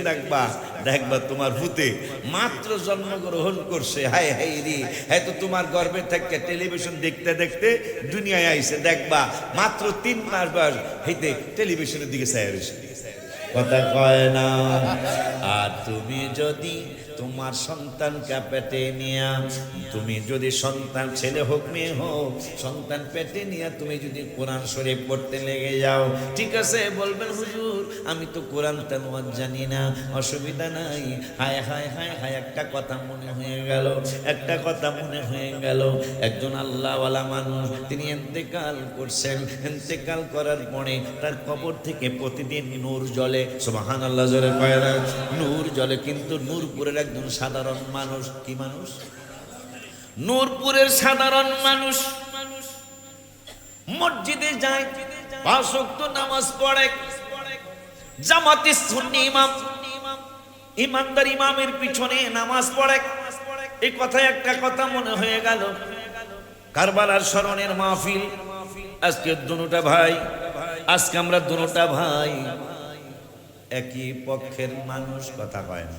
দেখবা তোমার ভূতে মাত্র জন্মগ্রহণ করছে, হায় হায় রে, হ্যাঁ তো তোমার গর্ভে থেকে টেলিভিশন দেখতে দেখতে দুনিয়ায় আইছে, দেখবা মাত্র 3 মাস বয়স হইতে টেলিভিশনের দিকে চাইয়া রয়েছে, কথা কয় না। আর তুমি যদি তোমার সন্তানকে পেটে নিয়ে, তুমি যদি সন্তান ছেলে হোক মেয়ে হোক, সন্তান পেটে নিয়ে তুমি যদি কোরআন শরীফ পড়তে লেগে যাও, ঠিক আছে বলবেন হুজুর আমি তো কোরআন তেলাওয়াত জানি না, অসুবিধা নাই। হায় হায় হায় হায় একটা কথা মনে হয়ে গেল, একটা কথা মনে হয়ে গেল, একজন আল্লাহওয়ালা মানুষ তিনি ইন্তেকাল করছেন, ইন্তেকাল করার পরে তার কবর থেকে প্রতিদিন নূর জ্বলে। সুবহানাল্লাহ জোরে কয় না? নূর জ্বলে, কিন্তু নূরপুরের একজন সাধারণ মানুষ, কি মানুষ? নূরপুরের সাধারণ মানুষ মসজিদে যায়, 5 ওয়াক্ত নামাজ পড়ে, জামাতে সুন্নি ইমাম, ইমানদার ইমামের পিছনে নামাজ পড়ে। এই কথায় একটা কথা মনে হয়ে গেল, কারবালার স্মরণের মাহফিল। আজকে দুটা ভাই, আজকে আমরা দুটা ভাই একই পক্ষের মানুষ, কথা কয় না।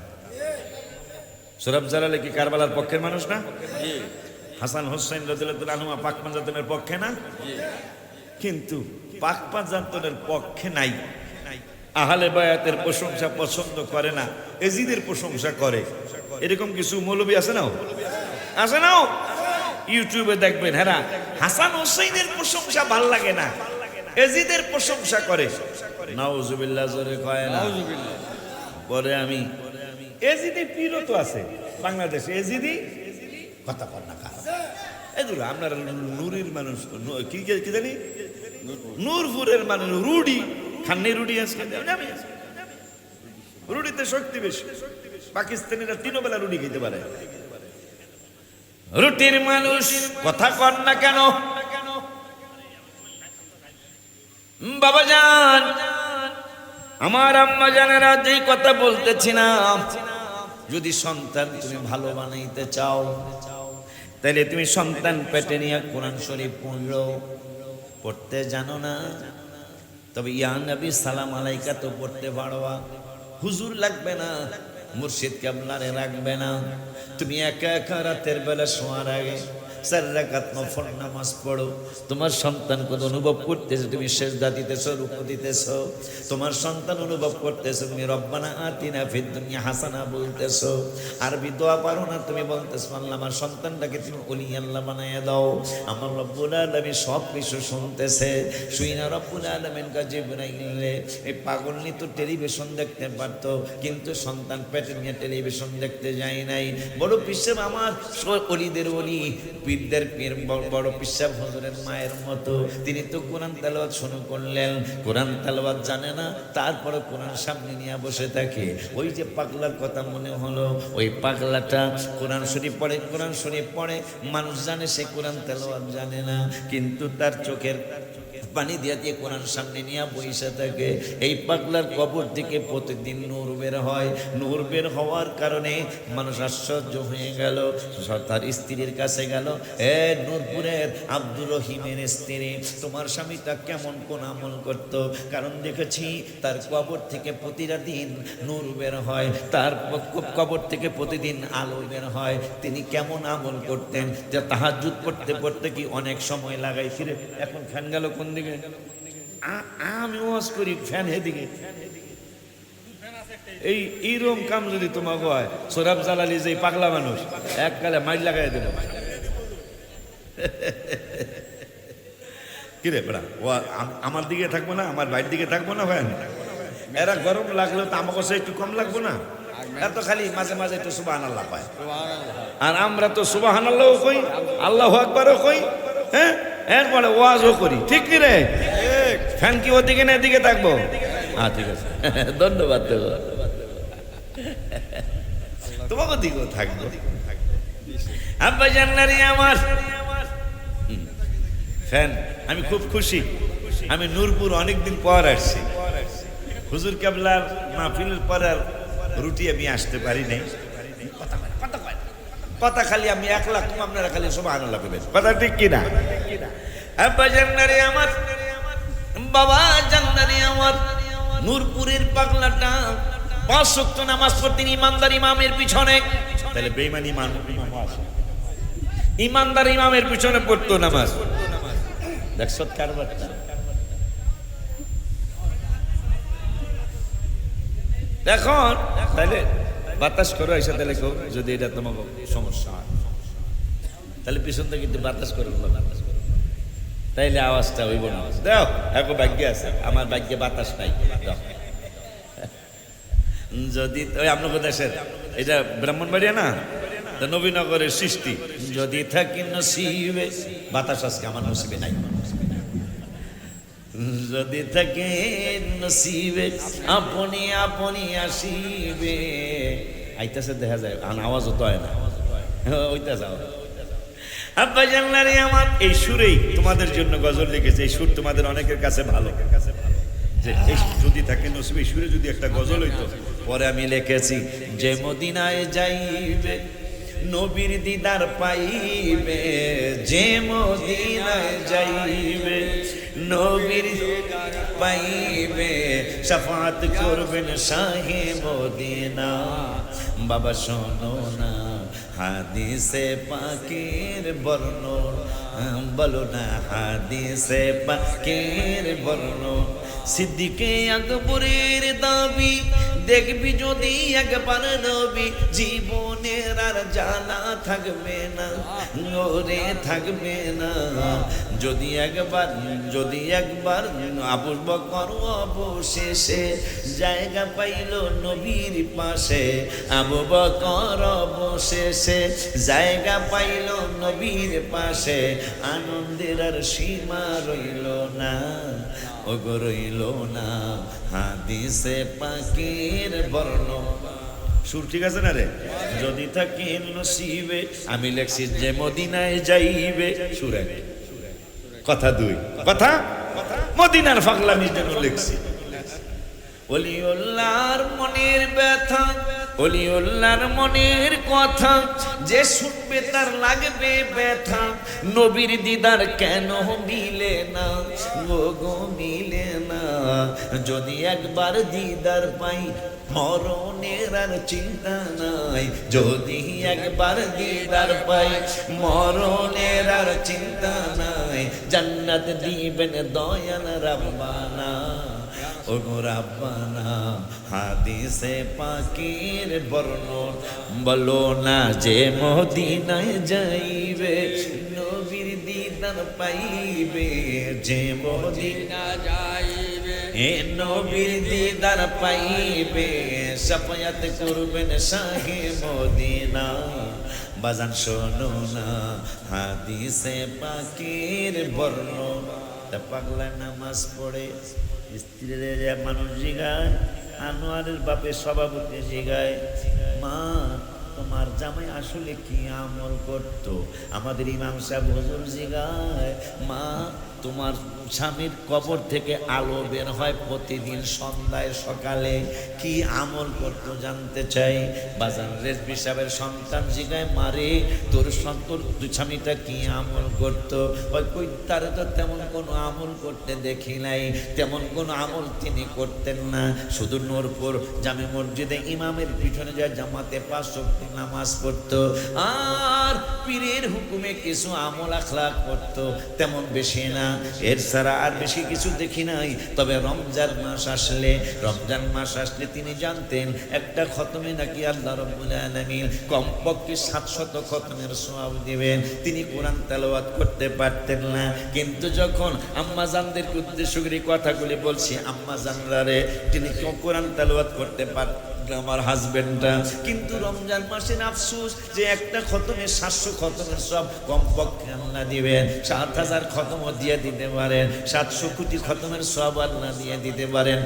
সূরা জালালে কি কারবালার পক্ষের মানুষ না? হাসান হোসেন রাদিয়াল্লাহু আনহু পাক পাঞ্জাতনের পক্ষে না, কিন্তু পাক পাঞ্জাতনের পক্ষে নাই। আহলে বায়াতের প্রশংসা পছন্দ করে না, এজিদের প্রশংসা করে। এরকম কিছু মৌলবী আছে না, আছে না? ইউটিউবে দেখবেন, হ্যাঁ, হাসান হোসেনের প্রশংসা ভাল লাগে না, এজিদের প্রশংসা করে। নাউজুবিল্লাহ, জোরে কয় না। পরে আমি এজিদি পীরও তো আছে বাংলাদেশে, এজিদি কথা কর না কাজ। এদুরা আপনার নুরির মানুষ, কি কি জানি নূরপুরের মানুষ, রুডি খান্নি রুডি আজকে রুডিতে শক্তি বেশি। পাকিস্তানিরা 3 বেলা রুডি খেতে পারে। রুটির মানুষ, কথা কর না কেন? বাবাজান, আমার আম্মা জানেরা, যেই কথা বলতেছিলাম, যদি সন্তান তুমি ভালো বানাইতে চাও, তাহলে তুমি সন্তান পেটে নিয়ে কোরআন শরীফ পড়লো। পড়তে জানো না? তবে ইয়া নবী সালাম আলাইকা তো পড়তে পারবা। হুজুর লাগবে না, মুর্শিদ কেবলারে রাখবে না। তুমি একা একা রাতের বেলা শোয়ার আগে 4 রাকাত নফল নামাজ পড়ো। তোমার সন্তান কত অনুভব করতেছে তুমি সেজদা দিতেছ, রুকু দিতেছ। তোমার সন্তান অনুভব করতেছে তুমি রব্বানা আতিনা ফিদ দুনিয়া হাসানা বলতেছ। আরবি দোয়া পারো না, তুমি বলতেছ আল্লাহ আমার সন্তানটাকে তুমি ওলি আল্লাহ বানাইয়া দাও। আমার রব্বুল আলামিন সব কিছু শুনতেছে। শুইনা রব্বুল আলামিন কা জিবরাইলে এই পাগলনি তো টেলিভিশন দেখতে পারতো, কিন্তু সন্তান পেটে নিয়ে টেলিভিশন দেখতে যায় নাই। বড় পিসেব আমার ওলিদের ওলি, পীরদের পীর, বড় পিসাব হুজুরের মায়ের মতো। তিনি তো কোরআন তেলাওয়াত শুরু করলেন, কোরআন তেলাওয়াত জানে না, তারপরে কোরআন সামনে নিয়ে বসে থাকে। ওই যে পাগলার কথা মনে হলো, ওই পাগলাটা কোরআন শরীফ পড়ে, কোরআন শরীফ পড়ে, মানুষ জানে সে কোরআন তেলাওয়াত জানে না, কিন্তু তার চোখের পানি দিয়ে দিয়ে কোরআন সামনে নিয়ে বসে থাকে। এই পাগলার কবর থেকে প্রতিদিন নূর বের হয়। নূর বের হওয়ার কারণে মানুষ আশ্চর্য হয়ে গেল। তার স্ত্রীর কাছে গেল, এ নূরপুরের আব্দুর রহিমের স্ত্রী, তোমার স্বামীটা কেমন কোন আমল করত? কারণ দেখেছি তার কবর থেকে প্রতিটা দিন নূর বের হয়, তার কবর থেকে প্রতিদিন আলো বের হয়। তিনি কেমন আমল করতেন? যে তাহাজ্জুদ পড়তে পড়তে কি অনেক সময় লাগাই ফিরে। এখন ফ্যান গেল কোন দিকে? আমি ওয়াজ করি, ফ্যান হেদিকে। এইরকম কাম যদি তোমাকে হয়, সোরাব জালালি যে পাগলা মানুষ, এককালে মাইল লাগাই দেব। কিরে বেড়া, ও আমার দিকে থাকবো না, আমার ভাইয়ের দিকে থাকবো না? ফ্যান এরা গরম লাগলেও তো আমার কাছে একটু কম লাগবো না? এত খালি মাঝে মাঝে একটু সুবহানাল্লাহ পায়, আর আমরা তো সুবহানাল্লাহও কই, আল্লাহু আকবারও কই, হ্যাঁ, এরপরে ওয়াজও করি। ঠিক কি রে? ফ্যান কি ওদিকে না এদিকে থাকবো? হ্যাঁ ঠিক আছে, ধন্যবাদ দেব। তোমাকে দিকেও থাকবো। আব্বা জান্নারি আমার ফ্যান, আমি খুব খুশি। আমি নূরপুর অনেকদিন পর আসছি। হুজুর কেবলার মাহফিলের পর আর রুটি আমি আসতে পারি নাই। কথা খালি আমি একলা, আপনারা খালি সুবহানাল্লাহ বলবেন, কথা ঠিক কিনা? আব্বা জান্নারি আমার, বাবা জান্নারি আমার, নূরপুরের পাগলাটা 5 ওয়াক্ত নামাজ পড়তেন ইমানদার ইমামের পিছনে। তাহলে বেঈমান ইমানদার ইমামের পিছনে পড়তো নামাজ। দেখছো কারবারটা? এখন তাহলে বাতাস করো এসে, তাহলে যদি এটা তোমার সমস্যা হয় তাহলে পিছন থেকে কিন্তু বাতাস করো, তাইলে আওয়াজটা হইব না। দাও, এখন ভাগ্য আছে, আমার ভাগ্যে বাতাস নাই। যদি ওই আপনার দেশের এটা ব্রাহ্মণবাড়িয়া না, নবীনগরের সৃষ্টি, যদি থাকি নসিবে, বাতাস আজকে আমার নসিবে নাই। যদি থাকে নসিবে আপনি আপনি আসিবে, আইতাছে দেখা যায়, আওয়াজ হতো হয় না, ওইটা যাও। আব্বা জানলারে আমার এই সুরেই তোমাদের জন্য গজল লিখেছে। এই সুর তোমাদের অনেকের কাছে ভালো, যে এই যদি থাকে নসিবে সুরে যদি একটা গজল হইতো। পরে আমি লিখেছি, যে মদিনায় যাইবে নবীর দিদার পাইবে, যে মদিনায় যাইবে নবীর পাইবে, শাফাত করবেন শাহে মদিনা। বাবা শোনো না হাদিসে পাকের বর্ণন, বলো না হাদিসে পাকের বর্ণন। সিদ্দিকে আকবরের দাবি, দেখবি যদি একবার নবী, জীবনের আর জানা থাকবে না, ওরে থাকবে না। যদি একবার আবু বকর অবশেষে জায়গা পাইল নবীর পাশে, আবু বকর অবশেষে জায়গা পাইল নবীর পাশে, আনন্দের আর সীমা রইল না, ওগো রইল না হাদিসে পাকের বর্ণন। সুর ঠিক আছে না রে? যদি থাকে নসিবে, আমি লেখছি যে মদিনায় যাইবে। সুরে কথা দুই, কথা মদিনার পাগলামির জন্য লিখছি। ওলিউল্লাহর মনের ব্যথা, ওলিউল্লাহর মনের কথা, যে শুনবে তার লাগবে ব্যথা। নবীর দিদার কেন মিলে না, গো মিলে না। যদি একবার দিদার পাই মরণের আর চিন্তা নাই, যদি একবার দিদার পাই মরণের আর চিন্তা নাই। জান্নাত দিবেন দয়াল রাব্বানা, ওগো রাব্বানা হাদিসে পাকের বর্ণন। বলো না যে মদিনায় যাইবে নবীর দিদার পাইবে, যে মদিনা যাইবে এ নবীর দিদার পাইবে, শাফায়াত করবেন শাহে মদিনা। বাজান শোনো না হাদিসে পাকের বর্ণন। পাগলা নামাজ পড়ে স্ত্রীদের মানুষ জিগায়, আনোয়ারের বাপের সভাপতি জিগায়, মা তোমার জামাই আসলে কি আমল করতো? আমাদের ইমাম সাহেব হুজুর জিগায়, মা তোমার স্বামীর কবর থেকে আলো বের হয় প্রতিদিন সন্ধ্যায় সকালে, কি আমল করতো জানতে চাই। বাজান রেজবি সাহেবের সন্তান জিগায়, মারে তোর স্বামীটা কি আমল করতো? ওই কই তার তো তেমন কোনো আমল করতে দেখি নাই, তেমন কোনো আমল তিনি করতেন না। শুধু নূরপুর জামে মসজিদে ইমামের পিছনে যায় জামাতে 5 ওয়াক্ত নামাজ পড়তো, আর পীরের হুকুমে কিছু আমল আখলাক করতো, তেমন বেশি না। এর ছাড়া আর বেশি কিছু দেখি নাই। তবে রমজান মাস আসলে তিনি জানতেন একটা খতমে নাকি আল্লাহ রাব্বুল আলামিন কমপক্ষে 700 খতমের সওয়াব দিবেন। তিনি কোরআন তেলাওয়াত করতে পারতেন না, কিন্তু যখন আম্মা জানদেরকে উদ্দেশ্য করে কথাগুলি বলছি, আম্মা জানরারে তিনি কোরআন তেলাওয়াত করতে পারতেন আমার হাজবেন্ডটা। কিন্তু রমজান মাসের আফসোস যে একটা খতমে 700 খতমের সব কমপক্ষে আল্লাহ দিবেন, 7000 খতমও দিয়ে দিতে পারেন, 700 কোটি খতমের সব আল্লাহ দিয়ে দিতে পারেন।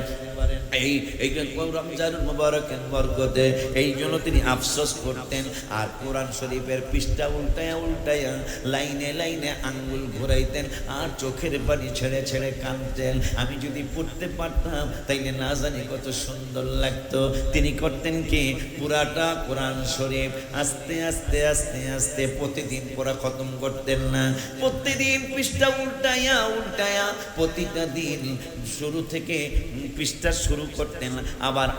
এই রমজানুল মুবারকের বরকতে এই জন্য তিনি আফসোস করতেন। আর কোরআন শরীফের পৃষ্ঠা উল্টায়া লাইনে লাইনে আঙ্গুল ঘোরাইতেন, আর চোখের পানি ছেড়ে ছেড়ে কাঁদতেন। আমি যদি পড়তে পারতাম তাইলে না জানি কত সুন্দর লাগতো। তিনি করতেন কি, পুরাটা কোরআন শরীফ আস্তে আস্তে আস্তে আস্তে প্রতিদিন পড়া খতম করতেন না। প্রতিদিন পৃষ্ঠা উল্টায়া প্রতিটা দিন শুরু থেকে পৃষ্ঠা শুরু করতেন, আবার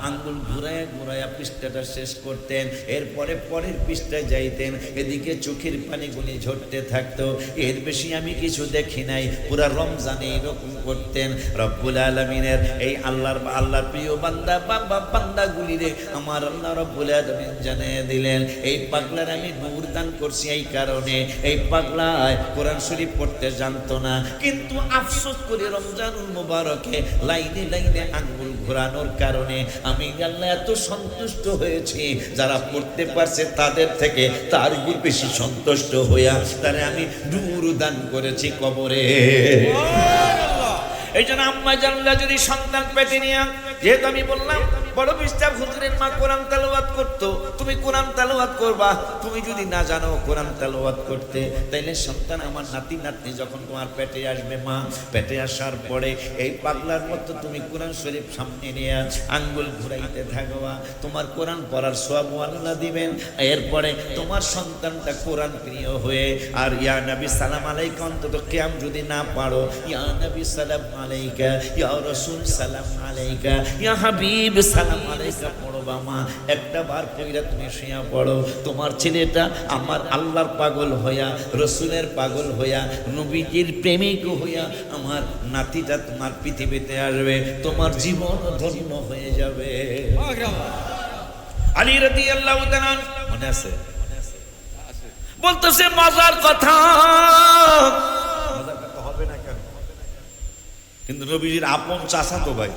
আঙ্গুল ঘুরায়া পৃষ্ঠাটা শেষ করতেন। এরপরে পরের পৃষ্ঠায় যাইতেন, এদিকে চোখের পানিগুলি ঝরতে থাকতো। এর বেশি আমি কিছু দেখি নাই। পুরা রমজানে এরকম করতেন। রব্বুল আলামিনের এই আল্লাহর প্রিয় বান্দাগুলিরে আমার আল্লাহ রব্বুল আলামিন জানিয়ে দিলেন, এই পাগলার আমি নূর দান করছি এই কারণে। এই পাগলায় কোরআন শরীফ পড়তে জানতো না, কিন্তু আফসোস করে রমজানুল মুবারকে লাইনে লাইনে আঙ্গুল ঘোরানোর কারণে আমি আল্লাহ এত সন্তুষ্ট হয়েছি। যারা পড়তে পারছে তাদের থেকে তার বেশি সন্তুষ্ট হইয়া তারে আমি নূর দান করেছি কবরে। এই জন্য আম্মা জানলা যদি সন্তান পেটে নিয়ে, যেহেতু আমি বললাম বড় বিস্তার হুজুরের মা কোরআন তেলাওয়াত করতো, তুমি কোরআন তেলাওয়াত করবা। তুমি যদি না জানো কোরআন তেলাওয়াত করতে, তাইলে সন্তান আমার নাতি নাতনি যখন তোমার পেটে আসবে, মা পেটে আসার পরে এই পাগলার মতো তুমি কোরআন শরীফ সামনে নিয়ে আঙ্গুল ঘুরাইতে থাকবা। তোমার কোরআন পড়ার সওয়াব আল্লাহ দিবেন। এরপরে তোমার সন্তানটা কোরআন প্রিয় হয়ে আর ইয়া নবী সালাম আলাইকা অন্তত কিয়াম যদি না পারো, ইয়া নবী সালাম আলাইকা, ইয়া রাসূল সালাম আলাইকা, ইয়া হাবিব সালাম আলাইকা পড়বা। মা একটা বার কইরা তুমি শুয়া পড়ো, তোমার ছেলেটা আমার আল্লাহর পাগল হইয়া, রসুলের পাগল হইয়া, নবীজির প্রেমিক হইয়া আমার নাতিটা তোমার পৃথিবীতে আসবে, তোমার জীবন ধন্য হয়ে যাবে। আলী রাদিয়াল্লাহু তাআলা মনে আছে বলতেছে মজার কথা, মজার কথা হবে না কেন? কিন্তু নবীজির আপন চাচাতো ভাই,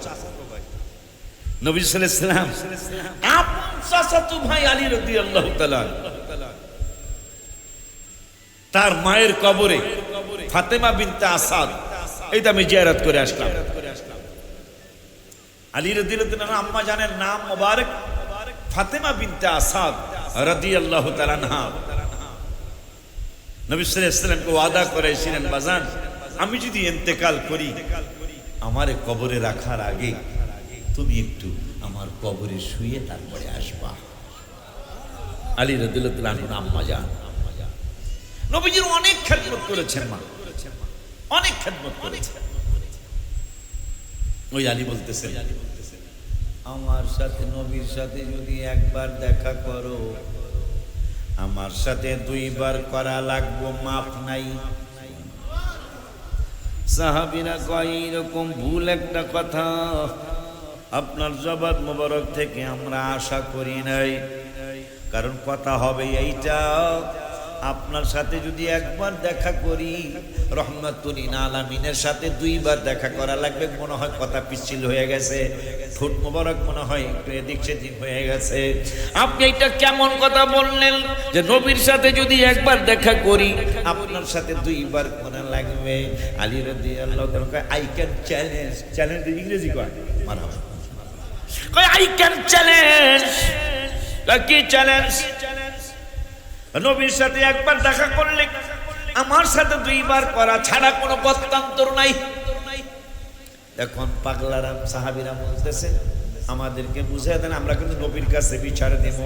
নবী সাল্লাল্লাহু আলাইহি ওয়াসাল্লাম আপন চাচাতো ভাই আলী রাদিয়াল্লাহু তাআলা তার মায়ের কবরে ফাতেমা বিনতে আসাদ, এইটা আমি জিয়ারত করে আসলাম। আলী রাদিয়াল্লাহু তাআলা আম্মা জানের নাম মোবারক ফাতেমা বিনতে আসাদ রাদিয়াল্লাহু তাআলা আনহা। নবী সাল্লাল্লাহু আলাইহি ওয়াসাল্লামকে ওয়াদা করেছিলেন, বাজান আমি যদি ইন্তেকাল করি, আমারে কবরে রাখার আগে তুমি একটু আমার কবরে শুয়ে তারপরে আসবা। আলী রাদিয়াল্লাহু তাআলা আনহু আম্মা জান নবীজির অনেক খেদমত করেছেন, মা অনেক খেদমত করেছেন। ওই আলী বলতেছেন, আমার সাথে নবীর সাথে যদি একবার দেখা করো, আমার সাথে দুইবার করা লাগবো, মাপ নাই। সাহাবীরা কয় এরকম ভুল একটা কথা আপনার জবাব মোবারক থেকে আমরা আশা করি নাই, কারণ কথা হবে এইটা, আপনার সাথে যদি একবার দেখা করি, রহমাতুল আলামিনের সাথে দুইবার দেখা করা লাগবে। মনে হয় কথা পিছিল হয়ে গেছে, ঠোঁট মোবারক মনে হয় একটু এদিক সেদিক হয়ে গেছে। আপনি এটা কেমন কথা বললেন যে নবীর সাথে যদি একবার দেখা করি, আপনার সাথে দুইবার করা লাগবে? আলী রাদিয়াল্লাহু তাআলা আই ক্যান চ্যালেঞ্জ, চ্যালেঞ্জ ইংরেজি কয় মারহাবা, কয় আই ক্যান চ্যালেঞ্জ। কি চ্যালেঞ্জ? নবীর সাথে একবার দেখা করলে আমার সাথে দুইবার করা ছাড়া কোনো পত্তান্তর নাই। এখন পাগলারা সাহাবীরা বলতেছেন, আমাদেরকে বুঝিয়ে দেন, আমরা কিন্তু নবীর কাছে বিচার দেব।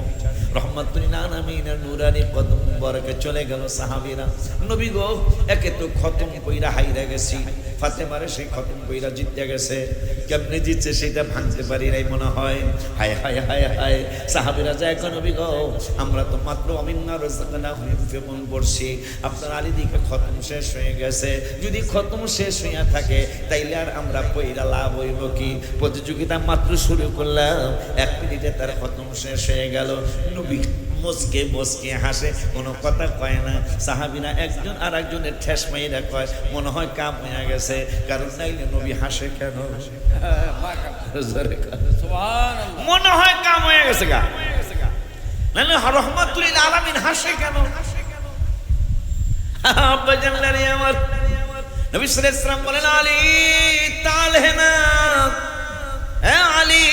রহমাতুল আলামিনের নূরানি কদম মুবারকে চলে গেল সাহাবীরা। নবী গো, একে তো খতম কইরা হাইরা গেছি, ফাতেমারে সেই খতম কইরা জিতে গেছে, কেমনে জিতছে সেটা ভাঙতে পারি নাই মনে হয়। হায় হায় হায় হায়, সাহাবীরা যায় কেন? নবী গো, আমরা তো মাত্র আমিন্না রাযাকনা হুম পড়ছি, আপনার আলী দিকে খতম শেষ হয়ে গেছে। যদি খতম শেষ হইয়া থাকে তাইলে আর আমরা পইরা লাভ হইব কি? প্রতিযোগিতা মাত্র শুরু করলাম, 1 মিনিটে তার খতম শেষ হয়ে গেল। নবী মুসকে মুসকে হাসে, কোনো কথা কয় না। সাহাবীরা একজন আর একজনের ঠেস মাইরা কয়, মনে হয় কাম হয়ে গেছে, কারণ নাইলে নবী হাসে কেন? মনে হয় কাম হয়ে গেছে গা, নাইলে রহমাতুল আলামিন হাসে কেন? আব্বা জানলারে আমার নবী সাল্লাল্লাহু আলাইহি ওয়াসাল্লাম বলেন, আলী তাল হেনা, আলী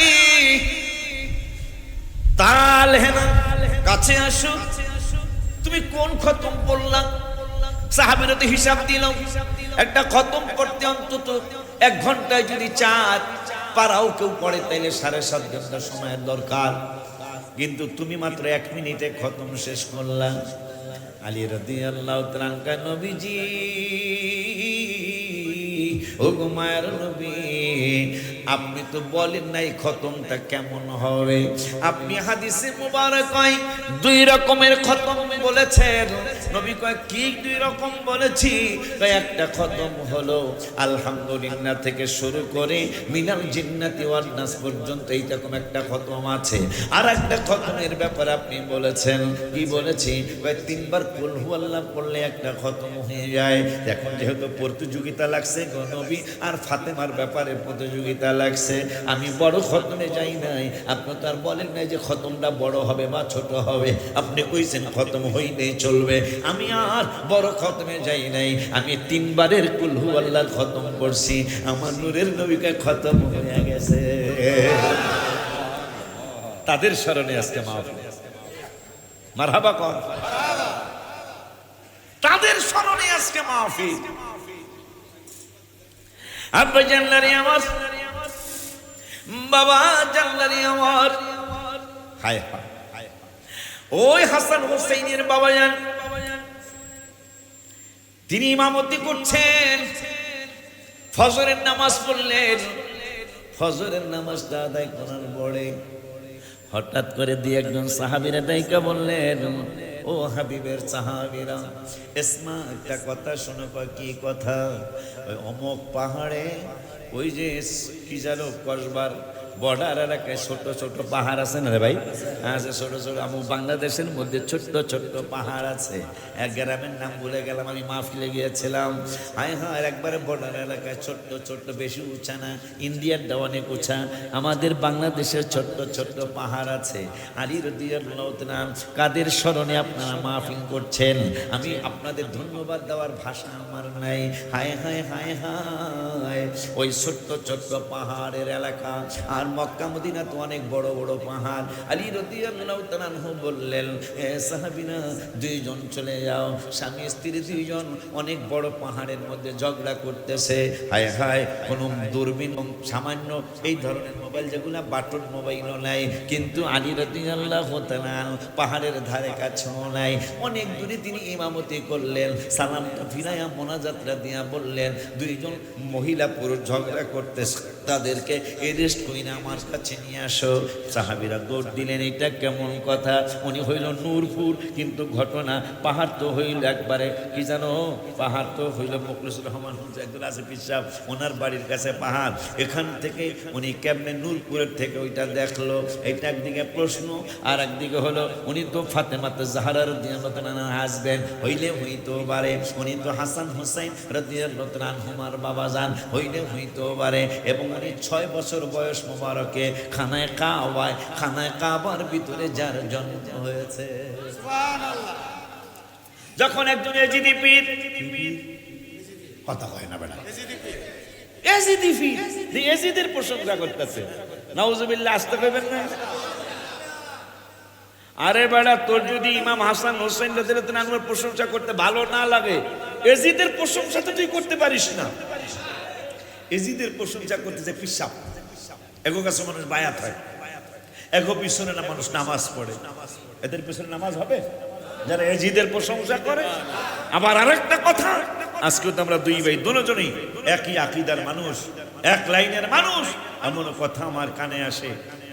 তাল হেনা, কাছে আসো। তুমি কোন খতম পড়লা? সাহাবীরা তো হিসাব দিল, একটা খতম করতে অন্তত 1 ঘন্টায় যদি 4 পারাও কেউ পড়ে তাইলে 7.5 ঘন্টা সময়ের দরকার, কিন্তু তুমি মাত্র 1 মিনিটে খতম শেষ করলা। আলী রাদিয়াল্লাহু তাআলা, নবীজি ও গো মায়ের নবী, আপনি তো বলেন নাই খতমটা কেমন হবে। আপনি হাদিসে মুবারক হয় 2 রকমের খতম বলেছেন। নবী কয় কি 2 রকম বলেছি? একটা খতম হলো আলহামদুলিল্লাহ থেকে শুরু করে মিনাল জিন্নাতি ওয়ান নাস পর্যন্ত, এইরকম একটা খতম আছে। আর একটা খতমের ব্যাপারে আপনি বলেছেন, কি বলেছি? 3 বার কুল হু আল্লাহ পড়লে একটা খতম হয়ে যায়। এখন যেহেতু প্রতিযোগিতা লাগছে গো নবী, বিবি আর ফাতেমার ব্যাপারে প্রতিযোগিতা লাগছে। আমি বড় খতমে যাই নাই, আপনি তো আর বলেন নাই যে খতমটা বড় হবে বা ছোট হবে, আপনি কইছেন খতম হইলেই চলবে। আমি আর বড় খতমে যাই নাই, আমি 3 বারের কুল হু আল্লাহর খতম করছি। আমার নূরের নবীকে খতম হয়ে গেছে। তাদের স্মরণে আজকে মাহফিল, মারহাবা কর। তাদের স্মরণে আজকে মাহফিল। আব্বা জানলারি আমার, বাবা জানলারি আমার, হায় হায়, ওই হাসান হোসেইনের বাবা জান, তিনি ইমামতি করছেন। ফজরের নামাজ পড়লেন, ফজরের নামাজটা আদায় করার পরে হঠাৎ করে দিয়ে একজন সাহাবীরা ডাইকা বললেন, ও হাবিবের সাহাবীরা, এসমা একটা কথা শোনো। কি কথা? ওই অমুক পাহাড়ে ওই যে কি জানো কসবার বর্ডার এলাকায় ছোট ছোট পাহাড় আছে না রে ভাই? আছে ছোট ছোট, আমার বাংলাদেশের মধ্যে ছোট্ট ছোট্ট পাহাড় আছে। এক গ্রামের নাম ভুলে গেলাম, আমি মাহফিলে গিয়েছিলাম। হায় হায়, একবারে বর্ডার এলাকায় ছোট্ট ছোট্ট, বেশি উঁচা না, ইন্ডিয়ারটা অনেক উঁচা। আমাদের বাংলাদেশের ছোট্ট ছোট্ট পাহাড় আছে। আলী রাদিয়াল্লাহু তাআলা কাদের স্মরণে আপনারা মাহফিল করছেন? আমি আপনাদের ধন্যবাদ দেওয়ার ভাষা আমার নাই। হায় হায় হায় হায়, ওই ছোট্ট ছোট্ট পাহাড়ের এলাকা। আর মক্কা মদিনা তো অনেক বড় বড় পাহাড়। আলী রাদিয়াল্লাহু তাআলা বললেন, এ সাহাবীরা, 2 জন চলে যাও। স্বামী স্ত্রী 2 জন অনেক বড় পাহাড়ের মধ্যে ঝগড়া করতেছে। হায় হায়, কোনো দূরবীন সামান্য এই ধরনের মোবাইল, যেগুলো বাটন মোবাইলও নাই, কিন্তু আলী রাদিয়াল্লাহু তাআলা পাহাড়ের ধারে কাছেও নাই, অনেক দূরে তিনি ইমামতি করলেন। সালামটা ফিরাইয়া মোনাজাতটা দিয়া বললেন, 2 জন মহিলা পুরুষ ঝগড়া করতেছে, তাদেরকে এরেস্ট কইরা আমার কাছে নিয়ে আসো। সাহাবীরা দৌড় দিলেন, এটা কেমন কথা? উনি হইল নূরপুর, কিন্তু ঘটনা পাহাড় তো হইল একবারে কি জানো, পাহাড় তো হইল মুখলিসুর রহমান একজন আছে পিসাব, ওনার বাড়ির কাছে পাহাড়। এখান থেকে উনি কেমনে নূরপুরের থেকে ওইটা দেখলো? এটা একদিকে প্রশ্ন, আর একদিকে হলো উনি তো ফাতেমাতে জাহরা রাদিয়াল্লাহু তাআলা হাসবেন, হইলে হইতো পারে উনি তো হাসান হোসেন রাদিয়াল্লাহু তাআলা আনহুমার বাবা যান, হইলে হইতো পারে। এবং উনি 6 বছর বয়স মোবারকে খানায় কাবায়, খানায় কাবার ভিতরে যার জন্ম হয়েছে। সুবহানাল্লাহ। যখন একজন এজিদি পীর, কথা কয় না বেটা, এজিদি পীর, এজিদের প্রশংসা করতেছে, নাউজুবিল্লাহ, আসতে কইবেন না। আরে বেটা, তোর যদি ইমাম হাসান হোসেন রাদিয়াল্লাহু তাআলার প্রশংসা করতে ভালো না লাগে, এজিদের প্রশংসা তো তুই করতে পারিস না। এজিদের প্রশংসা করতে যে পিসাব, এগো কাছে মানুষ বায়াত হয়, এগো পিছনে না মানুষ নামাজ পড়ে, এদের পিছনে নামাজ হবে যারা এজিদের প্রশংসা করে? আবার আরেকটা কথা, আজকে তো আমরা 2 ভাই, দুজনেই একই আকীদার মানুষ, এক লাইনের মানুষ। এমন কথা আমার কানে আসে,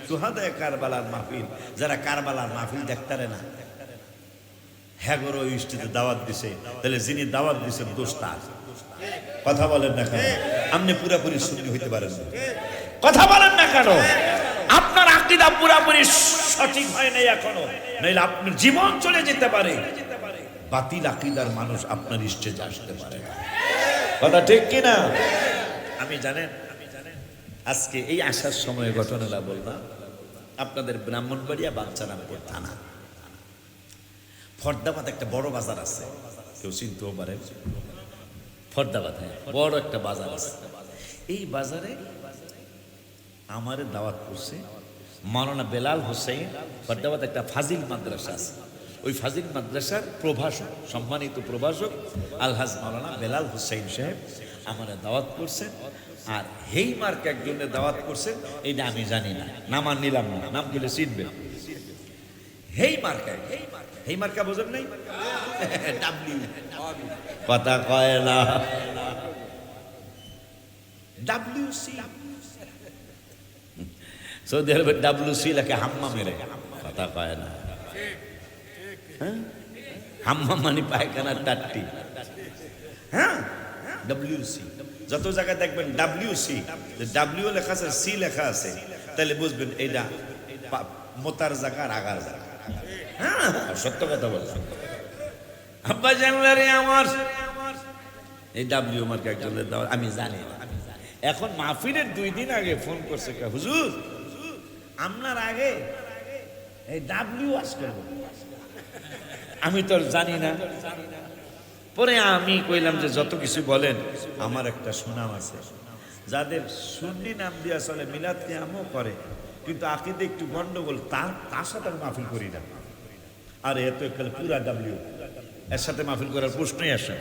সুহাদায়ে কারবালার মাহফিল, যারা কারবালার মাহফিল দেখতারে না, হ্যাগরো ইস্টিতে দাওয়াত দিছে, তাহলে যিনি দাওয়াত দিছে দোষ তার। কথা বলেন না কেন? আপনি পুরাপুরি সুন্নি হইতে পারেন না, কথা বলেন না কেন? আপনার আকীদা পুরাপুরি সঠিক হয় নাই এখনো, নইলে আপনার জীবন চলে যেতে পারে। বাতিল আকীদার মানুষ আপনার স্টেজে আসতে পারে না, কথা ঠিক কিনা? আমি জানেন, আজকে এই আসার সময় ঘটনাটা বললাম, আপনাদের ব্রাহ্মণবাড়িয়া বাঞ্ছারামপুর থানা, ফরদাবাদ একটা বড় বাজার আছে, কেউ চিনতেও পারে, ফরদাবাদ, হ্যাঁ, বড় একটা বাজার আছে। এই বাজারে আমারে দাওয়াত করছে মাওলানা বেলাল হোসেন। ফরদাবাদ একটা ফাজিল মাদ্রাসা আছে, ওই ফাজিল মাদ্রাসার প্রভাষক, সম্মানিত প্রভাষক আলহাজ মাওলানা বেলাল হোসেন সাহেব আমারে দাওয়াত করছেন। আর হেই মার্ক একজনের দাওয়াত করছেন, এইটা আমি জানি না, নাম আর নিলাম না, নাম বলে চিনবেন। হেই মার্কা, হেই মার্কা বোঝেন নাই? ডাব্লিউ, কথা কয় না, WC, সৌদি আরবের WC লেখে হাম্মা মেরে, কথা কয় না। হাম্মাম মানে পায়খানার টাট্টি, হ্যাঁ, WC। যত জায়গায় দেখবেন WC, W লেখা আছে, C লেখা আছে, তাহলে বুঝবেন এইটা মোতার জায়গার আগার জায়গা। হ্যাঁ, সত্য কথা বললাম। আব্বা জানলারে আমার, এই ডাব্লিউ মার্কা একজনের দাওয়াত আমি জানি না। এখন মাহফিলের 2 দিন আগে ফোন করছে, হুজুর আপনার আগে এই ডাব্লিউ ওয়াজ করব। আমি তো জানি না। পরে আমি কইলাম যে যত কিছু বলেন, আমার একটা সুনাম আছে, যাদের সুন্নি নাম দিয়ে চলে, মিলাদ কিয়ামও করে, কিন্তু আকিদে একটু গন্ডগোল, তার সাথে আমি মাহফিল করি না। আর এত একাল পুরা ডাব্লিউ, এর সাথে মাহফিল করার প্রশ্নই আসে।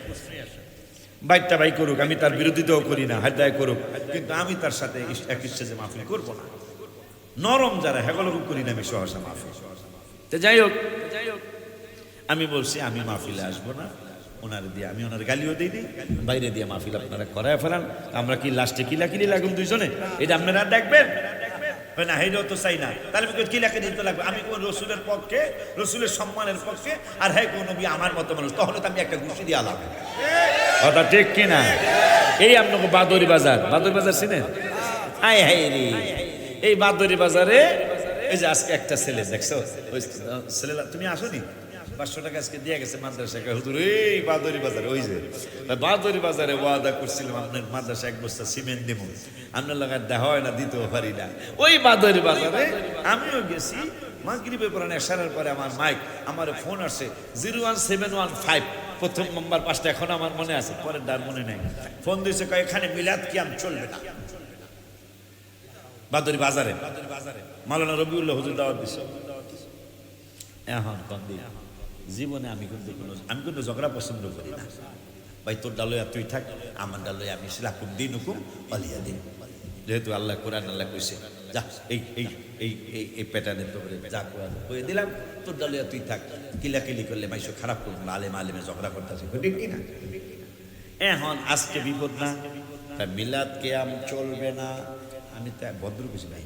বাইকটা বাই করুক, আমি তার বিরোধিতাও করি না, হায়দায় করুক, কিন্তু আমি তার সাথে এক স্টেজে মাহফিল করবো না। নরম যারা হেগলরূপ করি না আমি সহসা মাহফিল। তো যাই হোক, আমি বলছি আমি মাহফিলে আসবো না। ওনারে দিয়ে আমি ওনার গালিও দিই নি, বাইরে দিয়ে মাহফিল আপনারা করায় ফেলান। আমরা কি লাস্টে কিলাকিলি লাগুন দুইজনে? এটা আপনারা দেখবেন না? হেটাও তো চাই না। তাহলে কিলাকিলি তো লাগবে। আমি কোন রসুলের পক্ষে, রসুলের সম্মানের পক্ষে, আর হ্যাঁ কোন নবী আমার মতো মানুষ, তাহলে তো আমি একটা ঘুষি দিয়ে আলাম। কথা ঠিক কিনা? এই আপনাকে বাদরি বাজার, বাদরি বাজার চিনেন? হাই হাই রে, এই বাদরি বাজারে এই যে আজকে একটা ছেলে দেখছো, ওই ছেলেরা, তুমি আসোনি? 500 টাকা আজকে দিয়ে গেছে মাদ্রাসা হুজুর, এই বাদরি বাজারে। ওই যে বাদরি বাজারে ওয়াদা করছিলাম আপনার মাদ্রাসা 1 বস্তা সিমেন্ট দেবো, আপনার লাগার দেখা হয় না, দিতেও পারি না। ওই বাদরি বাজারে আমিও গেছি। মাগরিবের পরে এশারের পরে আমার মাইক, আমার ফোন আসে 01715, প্রথম নাম্বার 5টা এখন আমার মনে আছে, পরের ডার মনে নেই। ফোন দিয়েছে, এখানে মিলাদ কিয়াম চলবে না বাদরি বাজারে। মাওলানা রবিউল্লাহ হুজুর দাওয়াত দিছে। এখন কন্দি জীবনে আমি কিন্তু ঝগড়া পছন্দ করি না। ভাই তোর ডালয়া তুই থাক, আমার ডালয়া আমি লাকুম দিন হুকুম অলিয়া দিন। যেহেতু আল্লাহ কোরআন আল্লাহ কইছে, যা এই এই এই এই প্যাটার্নের তো যা কোরআন কয়ে দিলাম, তোর ডালয়া তুই থাক। কিলাকিলি করলে মাইশো খারাপ করবো না, আলেম আলেমে ঝগড়া করতেছে, ঠিক কিনা? এখন আজকে বিপদ না, তা মিলাদ কিয়াম চলবে না। আমি তা ভদ্র কিছু নাই,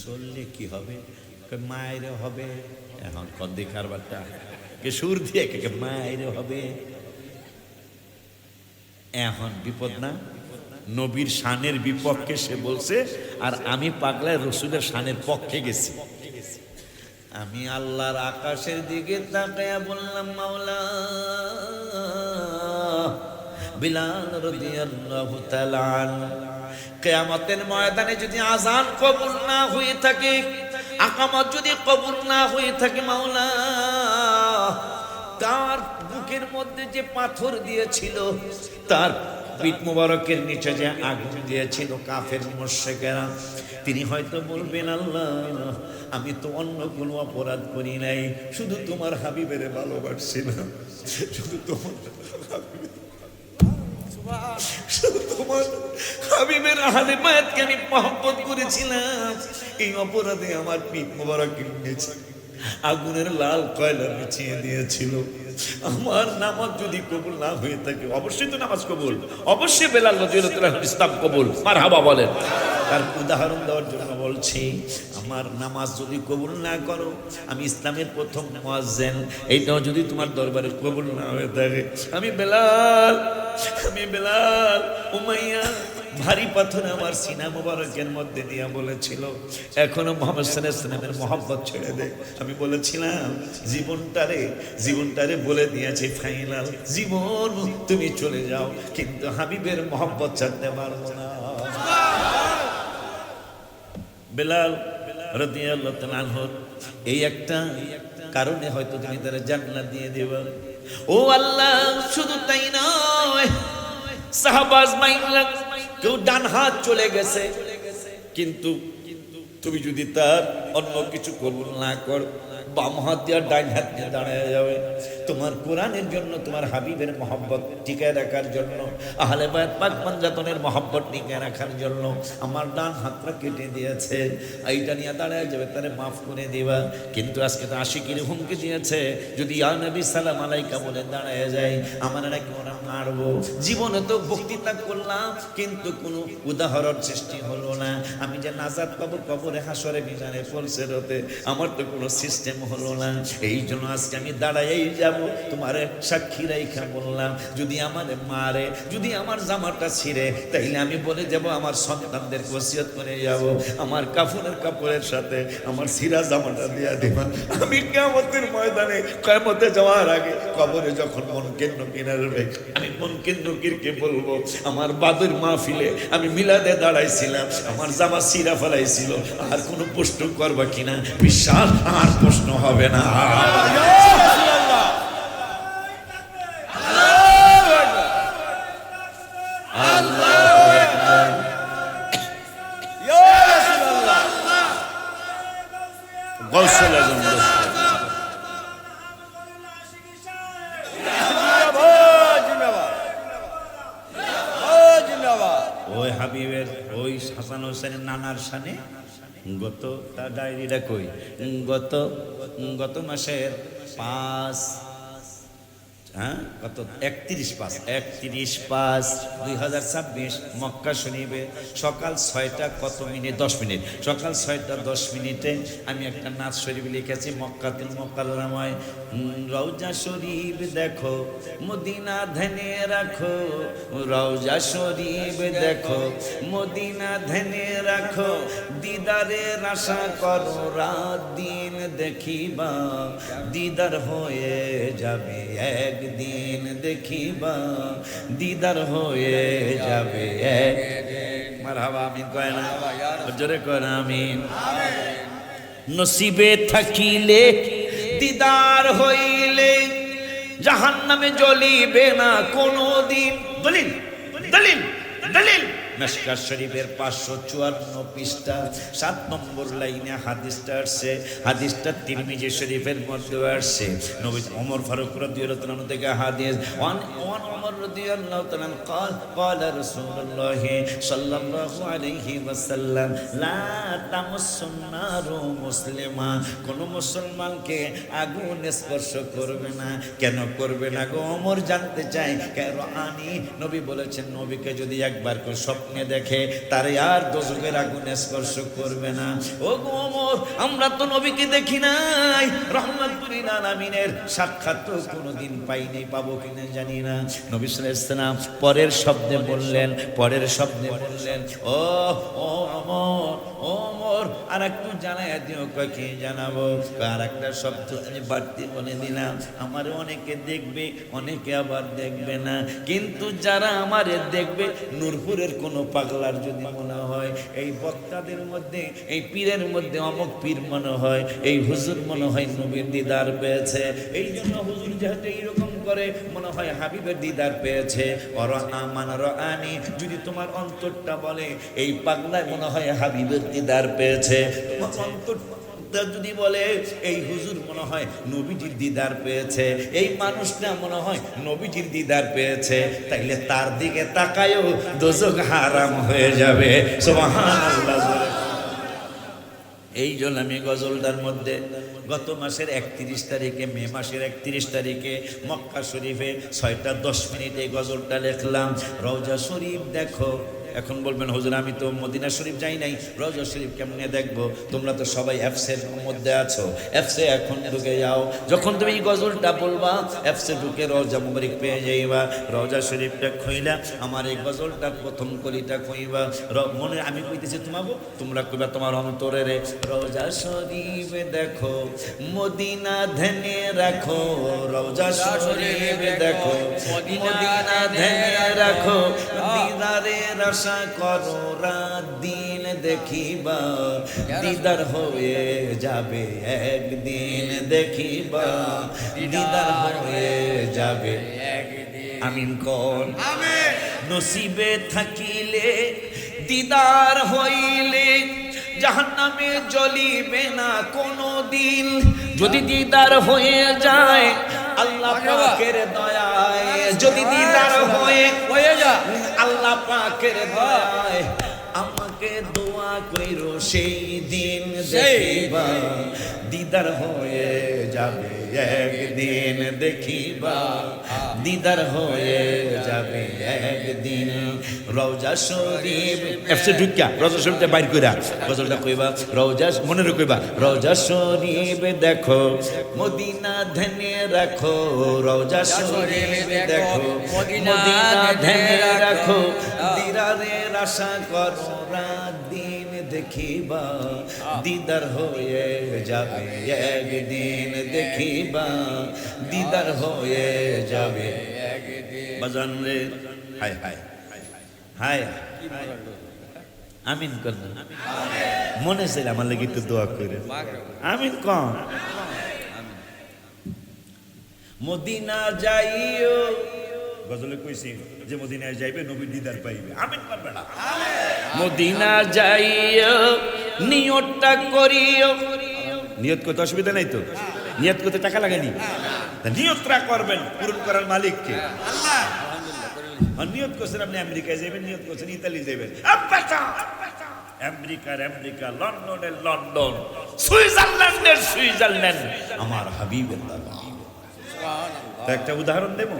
চললে কি হবে? মায়ের হবে। এখন কন্দি কারবারটা কে সুর দিয়ে কে মায়ের হবে। এখন বিপদ না? নবীর শানের বিপক্ষে সে বলছে, আর আমি পাগলায় রসুলের শানের পক্ষে গেছি। আমি আল্লাহর আকাশের দিকে তাকায়া বললাম, মাওলা বিলাল রাদিয়াল্লাহু তাআলা কিয়ামতের ময়দানে যদি আযান কবুল না হয়ে থাকে, আকামত যদি কবুল না হয়ে থাকে, মাওলা তার বুকের মধ্যে যে পাথর দিয়েছিল, তার পিঠ মোবারকের নিচে যে আগুন দিয়েছিল কাফের মুশরিকেরা, তিনি হয়তো বলবেন, আল্লাহ আমি তো অন্য কোনো অপরাধ করি নাই, শুধু তোমার হাবিবের ভালোবাসছিলাম, শুধু তোমার তোমার হাবিবের আহলে বায়াতকে আমি মহব্বত করেছিলাম। এই অপরাধে আমার পিঠ মোবারকের নিচে আগুনের লাল কয়লা বিছিয়ে দিয়েছিল। আমার নামাজ যদি কবুল না হয়ে থাকে, অবশ্যই তো নামাজ কবুল, অবশ্যই বেলাল রাদিয়াল্লাহু তাআলা ইসলাম কবুল, মারহাবা বলেন। তার উদাহরণ দেওয়ার জন্য বলছি, আমার নামাজ যদি কবুল না করো, আমি ইসলামের প্রথম মুয়াজ্জিন, এইটাও যদি তোমার দরবারে কবুল না হয়ে থাকে, আমি বেলাল উমাইয়া ভারী পাথর আমার সিনা মোবারকের মধ্যে দিয়া বলেছিল, এখনো মুহাম্মদ সাল্লাল্লাহু আলাইহি ওয়াসাল্লামের মহব্বত ছেড়ে দে। আমি বলেছিলাম, জীবনটারে বলে দিয়েছি ফাইনাল, জীবন তুমি চলে যাও, কিন্তু হাবিবের মহব্বত ছাড়তে পারবো না। বেলাল রাদিয়াল্লাহু তাআলা আনহু এই একটা কারণে হয়তো তুমি তার জান্নাত দিয়ে দেবা। ও আল্লাহ, শুধু তাই নয়, সাহাবাজ মাইনলা কেউ ডান হাত চলে গেছে, কিন্তু তুমি যদি তার অন্য কিছু কবুল না কর, বাম হাত দিয়ে ডান হাত নিয়ে দাঁড়ায় যাবে। তোমার কোরআনের জন্য, তোমার হাবিবের মহব্বত টিকায় রাখার জন্য, আহলে বায়াত পাক পাঞ্জাতনের মহব্বত টিকায় রাখার জন্য আমার ডান হাতটা কেটে দিয়েছে, এইটা নিয়ে দাঁড়ায় যাবে, তারে মাফ করে দিবা। কিন্তু আজকে তো আশিকির হুমকি দিয়েছে, যদি ইয়া নবী সালাম আলাইকা বলে দাঁড়ায় যায়, আমার নাকি ওরা মারবো। জীবনে তো বক্তৃতা করলাম, কিন্তু কোনো উদাহরণ সৃষ্টি হলো না। আমি যে নাজাত পাবো কবরে, হাসরে, মিজানে, ফলসেরতে, আমার তো কোনো সিস্টেম হলো না। এই জন্য আজকে আমি দাঁড়াই যাব, তোমার সাক্ষী রাইখা বললাম, যদি আমার মারে, যদি আমার জামাটা ছিঁড়ে, তাইলে আমি বলে যাব আমার সন্তানদের ওসিয়ত করে যাব, আমার কাপড়ের সাথে আমার ছিঁড়া জামাটা দিয়া দিবা। আমি কিয়ামতের ময়দানে, কিয়ামতে যাওয়ার আগে কবরে যখন মুনকির নকির আসবে, আমি মুনকির নকিরকে বলবো, আমার বাদুর মাহফিলে আমি মিলাদে দাঁড়াইছিলাম, আমার জামা ছিঁড়া ফেলাইছিল, আর কোনো প্রশ্ন করবা কিনা? বিশ্বাস, আর প্রশ্ন হবে না। ওই হাবিবের ওই হাসান হোসেনের নানার সানে গত, তার ডায়েরিটা কই, গত মাসের 31/5/2026 মক্কা শরীফে সকাল 6টা কত মিনিট, 10 মিনিট, সকাল 6টা 10 মিনিটে আমি একটা নাচ শরীফ লিখেছি, মক্কাতুল মুকাররমায়, রওজা শরীফ দেখো মদিনা ধ্যানে রাখো, রওজা শরীফ দেখো মদিনা ধ্যানে রাখো, দিদারের আশা করো রাত দিন দেখিবা, দিদার হয়ে যাবে একদিন দেখিবা, দিদার হয়ে যাবে একদিন। মারহাবা, আমিন কয় না? জোরে কয় না আমিন? নসিবে থাকিলে দিদার হইলে জাহান্নামে জ্বলিবে না কোনদিন। দলিল দলিল দলিল মিশকাত শরীফের 554 পৃষ্ঠা 7 নম্বর লাইনে হাদিসটা আসছে। হাদিসটা তিরমিজি শরীফের মধ্যে আসছে। নবী ওমর ফারুক রাদিয়াল্লাহু তাআলা থেকে হাদিস, ওয়ান ওমর রাদিয়াল্লাহু তাআলা قال قال رسول الله صلى الله عليه وسلم لا تمس النار مسلما, কোন মুসলমানকে আগুন স্পর্শ করবে না। কেন করবে না গো? ওমর জানতে চাই কেন? আনি নবী বলেছেন, নবীকে যদি একবার করে স্বপ্নে দেখে তারে আর দোজখের আগুন স্পর্শ করবে না। ও গো ওমর, আমরা তো নবীকে দেখি নাই, রহমাতুল লিল আলামিনের সাক্ষাৎ তো কোনোদিন পাই নাই, পাবো কিনা জানি না। নবী সাল্লাল্লাহু আলাইহি ওয়াসাল্লাম পরের শব্দে বললেন, ও ওমর, ওমর আর একটু জানাই দিও। কি জানাবো? আর একটা শব্দ আমি বাড়তি বলে দিলাম, আমার অনেকে দেখবে, অনেকে আবার দেখবে না, কিন্তু যারা আমারে দেখবে, নূরপুরের কোনো পাগলার যদি মনে হয়, এই বক্তাদের মধ্যে, এই পীরের মধ্যে অমুক পীর মনে হয়, এই হুজুর মনে হয় নবীর দিদার পেয়েছে, এই জন্য হুজুর যেহেতু এইরকম করে মনে হয় হাবিবের দিদার পেয়েছে। আনি, যদি তোমার অন্তরটা বলে এই পাগলায় মনে হয় হাবিবের দিদার পেয়েছে, তোমার অন্তরটা যদি বলে এই হুজুর মনে হয় নবীজির দিদার পেয়েছে, এই মানুষটা মনে হয় নবীজির দিদার পেয়েছে, তাইলে তার দিকে তাকায়ও দোজখ হারাম হয়ে যাবে। সুবহানাল্লাহ। এই জন্য আমি গজলটার মধ্যে গত মাসের 31 তারিখে, মে মাসের 31 তারিখে মক্কা শরীফে 6টা 10 মিনিটে গজলটা লিখলাম, রওজা শরীফ দেখো। এখন বলবেন হুজুর আমি তো মদিনা শরীফ যাই নাই, রওজা শরীফ কেমনে দেখবো? তোমরা তো সবাই অ্যাপসের মধ্যে আছো, অ্যাপসে এখন ঢুকে যাও। যখন তুমি এই গজলটা বলবা, অ্যাপসে ঢুকে রওজা মুবারক পেয়ে যাইবা। রওজা শরীফটা খুইলা আমার এই গজলটা প্রথম কলিটা খুইবা, মনে আমি কইতেছি তোমাকে, তোমরা কইবা তোমার অন্তরে রে। রওজা শরীফ দেখো মদিনা ধ্যানে রাখো, রওজা শরীফ দেখো মদিনা ধ্যানে রাখো, দিদারের আশা করো রাত দিন দেখিবা, দিদার হয়ে যাবে একদিন দেখিবা, দিদার হয়ে যাবে একদিন। আমিন কোন? আমিন। নসিবে থাকিলে দিদার হইলে জাহান্নামে জ্বলিবে না কোনদিন, যদি দিদার হয়ে যায় আল্লাহ পাকের দয়ায়, যদি দিদার হয়ে যায় আল্লাহ পাকের দয়ায়, আমাকে দোয়া কইরো সেই দিন দিন দেখিবা দিদার হয়ে যাবে একদিন দেখিবা দিদার হয়ে যাবে একদিন রওজা শরীফ এফসে ঢুকিয়া রওজা শরীফটা বাইর কইরা গজলটা কইবা রওজা মনে রাখবা রওজা শরীফ দেখো মদিনা ধ্যানে রাখো রওজা শরীফ দেখো মদিনা ধ্যানে রাখো দিদারের আশা করো রাত দিন দেখিবা দিদার হয়ে যাবে একদিন দেখিবা দিদার হয়ে যাবে বাজান রে হায় হায় হায় আমিন কর মনে চাই আমার লাগি একটু দোয়া করে আমিন কন মদিনা যাইও গজলে কইছি যে মদিনায় যাইবে নবীর দিদার পাইবে আমিন কর বেটা মদিনা যাইও নিয়তটা করিও নিয়ত করতে অসুবিধা নাই তো নিয়ত করতে টাকা লাগেনি নিয়তটা করবেন পূরণ করার মালিক কে আল্লাহ নিয়ত করছেন আপনি আমেরিকায় যাবেন নিয়ত করছেন ইতালি যাবেন আমেরিকা লন্ডনের লন্ডন সুইজারল্যান্ডের সুইজারল্যান্ড আমার হাবিবের দাদা একটা উদাহরণ দেব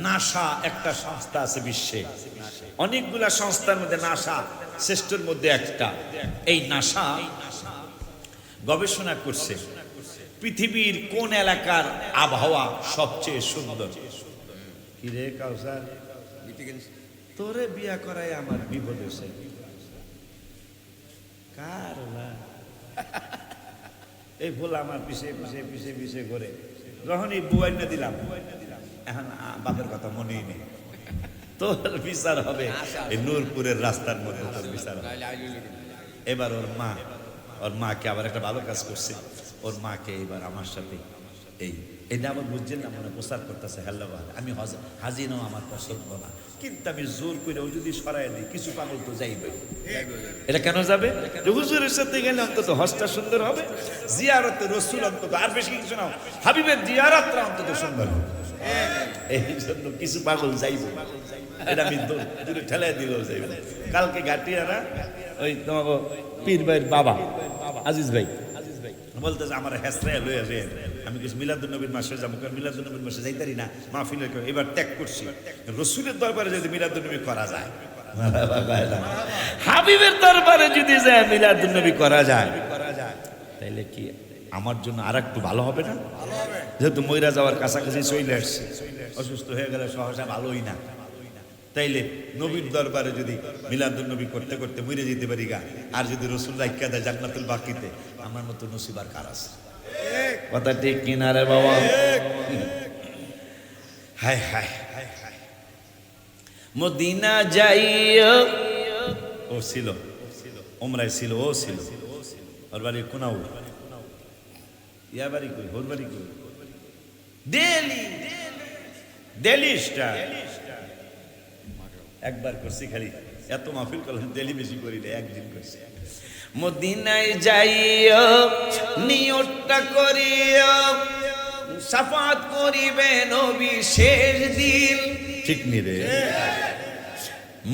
নাসা একটা সংস্থা আছে বিশ্বে অনেকগুলা সংস্থার মধ্যে নাসা শ্রেষ্ঠের মধ্যে একটা এই নাসা গবেষণা করছে পৃথিবীর কোন এলাকার আবহাওয়া সবচেয়ে সুন্দর কি রে কাউসার তোরে বিয়া করায় আমার বিপদ হয়েছে কার এই ভুল আমার পিছে পিছে পিছে পিছে করে যখনই বুয়াই না দিলাম এখন বাপের কথা মনেই নেই তোর বিচার হবে এই নূরপুরের রাস্তার মধ্যে তোর বিচার হবে এবার ওর মাকে আবার একটা ভালো কাজ করছে ওর মাকে এবার আমার সাথে এটা আবার বুঝছেন না মনে প্রচার করতেছে হেল্লা আমি হাজিনাও আমার পছন্দ না কিন্তু আমি জোর করে ও যদি সরাই দিই কিছু পাগল তো যাইবে এটা কেন যাবে হুজুরের সাথে গেলে অন্তত হজটা সুন্দর হবে জিয়ারতে রসুল অন্তত আর বেশি কিছু না হাবিবের জিয়ারতটা অন্তত সুন্দর হবে এই জন্য কিছু পাগল যাইবে এটা আমি দূরে ঠেলাই দিলেও যাইবে কালকে ঘাটিয়ারা ওই তোমাকে পীর ভাইয়ের বাবা আজিজ ভাই বলতেছে আমার হেসরায় লয়ে আসে আমি কিছু মিলাদুন্নবীর মাসে যাবো কারণ মিলাদুন্নবীর মাসে যাইতারি না মাহফিলের এবার ত্যাগ করছি রসুলের দরবারে যদি মিলাদুন্নবী করা যায় হাবিবের দরবারে যদি যায় মিলাদুন্নবী করা যায় তাইলে কি আমার জন্য আর একটু ভালো হবে না যেহেতু মইরা যাওয়ার কাছাকাছি চলে আসছে অসুস্থ হয়ে গেলে সহসা ভালোই না তাইলে নবীর দরবারে যদি মিলাদুন্নবী করতে করতে মরে যেতে পারি গা আর যদি রসুল রাখিয়া দেয় জান্নাতুল বাকিতে আমার মতো নসিবার কার আছে কথা ঠিক কিনা রে বাবা হায় হায় মদিনা যাইও ও ছিল ওমরায় ছিল ও ছিল ওর বাড়ি কোনাউ ইয়া বাড়ি কই ওর বাড়ি কই দিল্লি স্টার একবার করছি খালি এত মাহফিল করলাম দিল্লি বেশি করি না একদিন করছি মদিনায় যাইও নিয়তটা করিও সাফাত করিবে নবী শেষ দিন ঠিক নি রে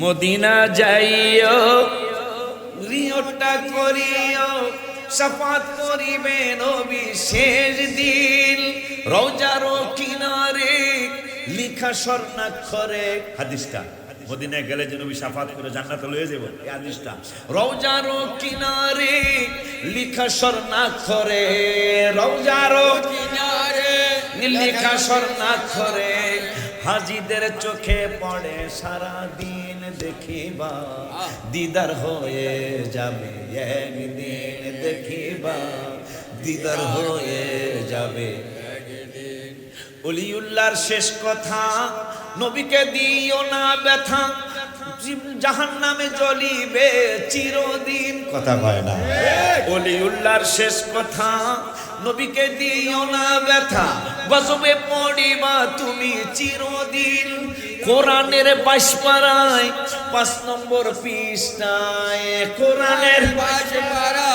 মদিনা যাইও নিয়তটা করিও সাফাত করিবে নবী শেষ দিন রওজার কিনারে লিখা স্বর্ণাক্ষরে হাদিসটা মদিনায় গেলে যে নবী শাফাত করে জান্নাতে লয়ে যাব এই হাদিসটা রওজার কিনারে লিখা স্বর্ণাক্ষরে রওজার কিনারে লিখা স্বর্ণাক্ষরে হাজিদের চোখে পড়ে সারা দিন দেখিবা দিদার হয়ে যাবে একদিন দেখিবা দিদার হয়ে যাবে ওলিউল্লাহর শেষ কথা নবীকে দিও না ব্যথা জাহান্নামে জ্বলিবে চিরদিন কথা কয় না ওলিউল্লাহর শেষ কথা নবীকে দিও না ব্যথা গজবে পড়িবা তুমি চিরদিন কোরআনের 22 পারায় 5 নম্বর পৃষ্ঠায় কোরআনের 22 পারা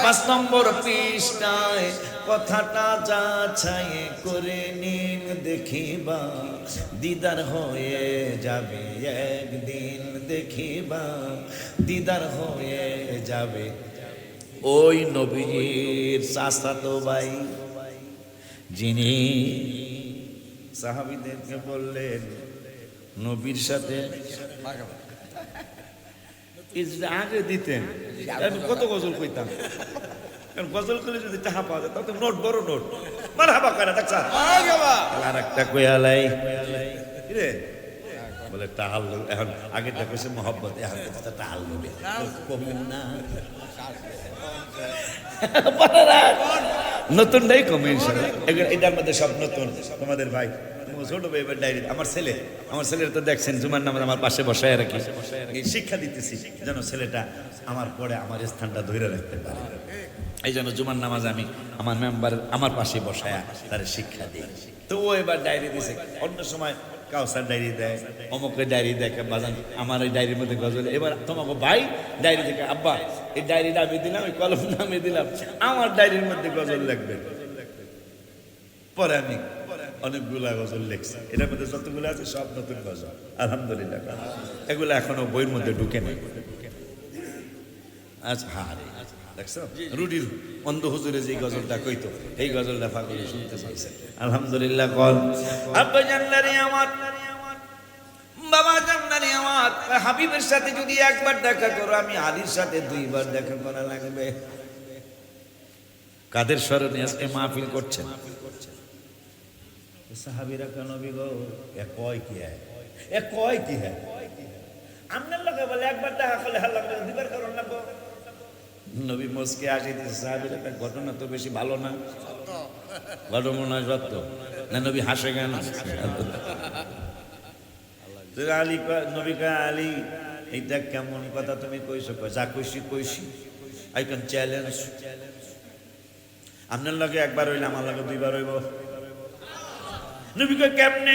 5 নম্বর পৃষ্ঠায় কথাটা যাচাই করে নিন দেখিবা দিদার হয়ে যাবে একদিন দেখিবা দিদার হয়ে যাবে ওই নবীজির চাচাতো ভাই যিনি সাহাবীদেরকে বললেন নবীর সাথে আগে দিতেন, কত গজল কইতাম, গজল করে যদি টাকা পাওয়া যায় তত নোট, বড় নোট মারহাবা করে দেখছা। আর একটা কয়ালাই রে বলে টাহাল, এখন আগে দেখেছে মহব্বত, এখন টাহাল নেবে কমুন না, নতুনটাই কমে ইনশাআল্লাহ। এটার মধ্যে সব নতুন। তোমাদের ভাই ছোট ভাই ডায়েরি, আমার ছেলের তো দেখছেন জুমার নামাজ আমার পাশে বসায় রাখি, শিক্ষা দিতেছি যেন ছেলেটা আমার পরে আমার স্থানটা ধরে রাখতে পারে। এই জন্য জুমার নামাজ আমি আমার মেম্বার আমার পাশে বসায় তার শিক্ষা দিই। তো ও এবার ডায়েরি দিছে, অন্য সময় কাউসার ডায়েরি দেয়, অমুকের ডায়েরি দেখে বাজান আমার এই ডায়েরির মধ্যে গজল। এবার তোমাকে ভাই ডায়েরি দেখে আব্বা এই ডায়েরিটা আমি দিলাম, এই কলম নামে দিলাম, আমার ডায়েরির মধ্যে গজল লিখবেন। পরে আমি অনেকগুলা গজল লিখছি, এটার মধ্যে যতগুলো আছে সব নতুন গজল আলহামদুলিল্লাহ। এগুলো এখনো বইয়ের মধ্যে ঢুকে নেই। আচ্ছা হ্যাঁ দেখছো রুডির অন্ধ হুজুরে যে গজলটা কইতো এই গজলটা ফাঁকুরে শুনতে চাইছে আলহামদুলিল্লাহ। কল আব্বা জান্নারি আমার, বাবা জান্নারি আমার, হাবিবের সাথে যদি একবার দেখা করো আমি আলীর সাথে দুইবার দেখা করা লাগবে। কাদের স্মরণে আজকে মাহফিল করছেন সাহাবীরা? কেন বিগো এ কয় কি হয়, এ কয় কি হয়? আপনার লোকে বলে একবার দেখা করলে হাল্লা করে দুইবার কারণ না। নবী মস্কে আসে সাহাবীরা, ঘটনা তো বেশি ভালো না, ঘটনা সত্য না, নবী হাসে কেন? আলী নবী কয় আলী এইটা কেমন কথা তুমি কইছো? যা কইছি আই ক্যান চ্যালেঞ্জ। আপনার লগে একবার হইলে আমার লগে দুইবার হইব। নবী কয় কেমনে?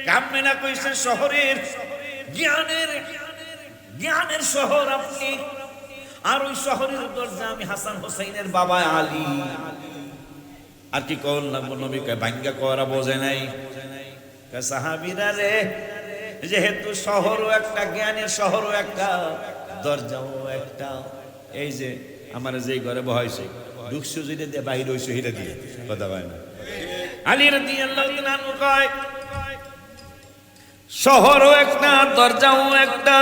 কেমনে না কইছে শহরের জ্ঞানের শহর আপনি, আর ওই শহরের দরজা আমি হাসান হোসেনের বাবা আলী। আর কি কল লাগবো? নবী কয় ভাঙ্গা করা বোঝে নাই। সাহাবীরা রে যেহেতু শহরও একটা, জ্ঞানের শহরও একটা, দরজাও একটা, এই যে আমার যেই ঘরে বহাইছে ঢুকছো যেটা দিয়ে বাহির হইছো সেটা দিয়ে কথা হয় না। আলী রাদিয়াল্লাহু তাআলা আনহু কয় শহরও একটা, দরজাও একটা,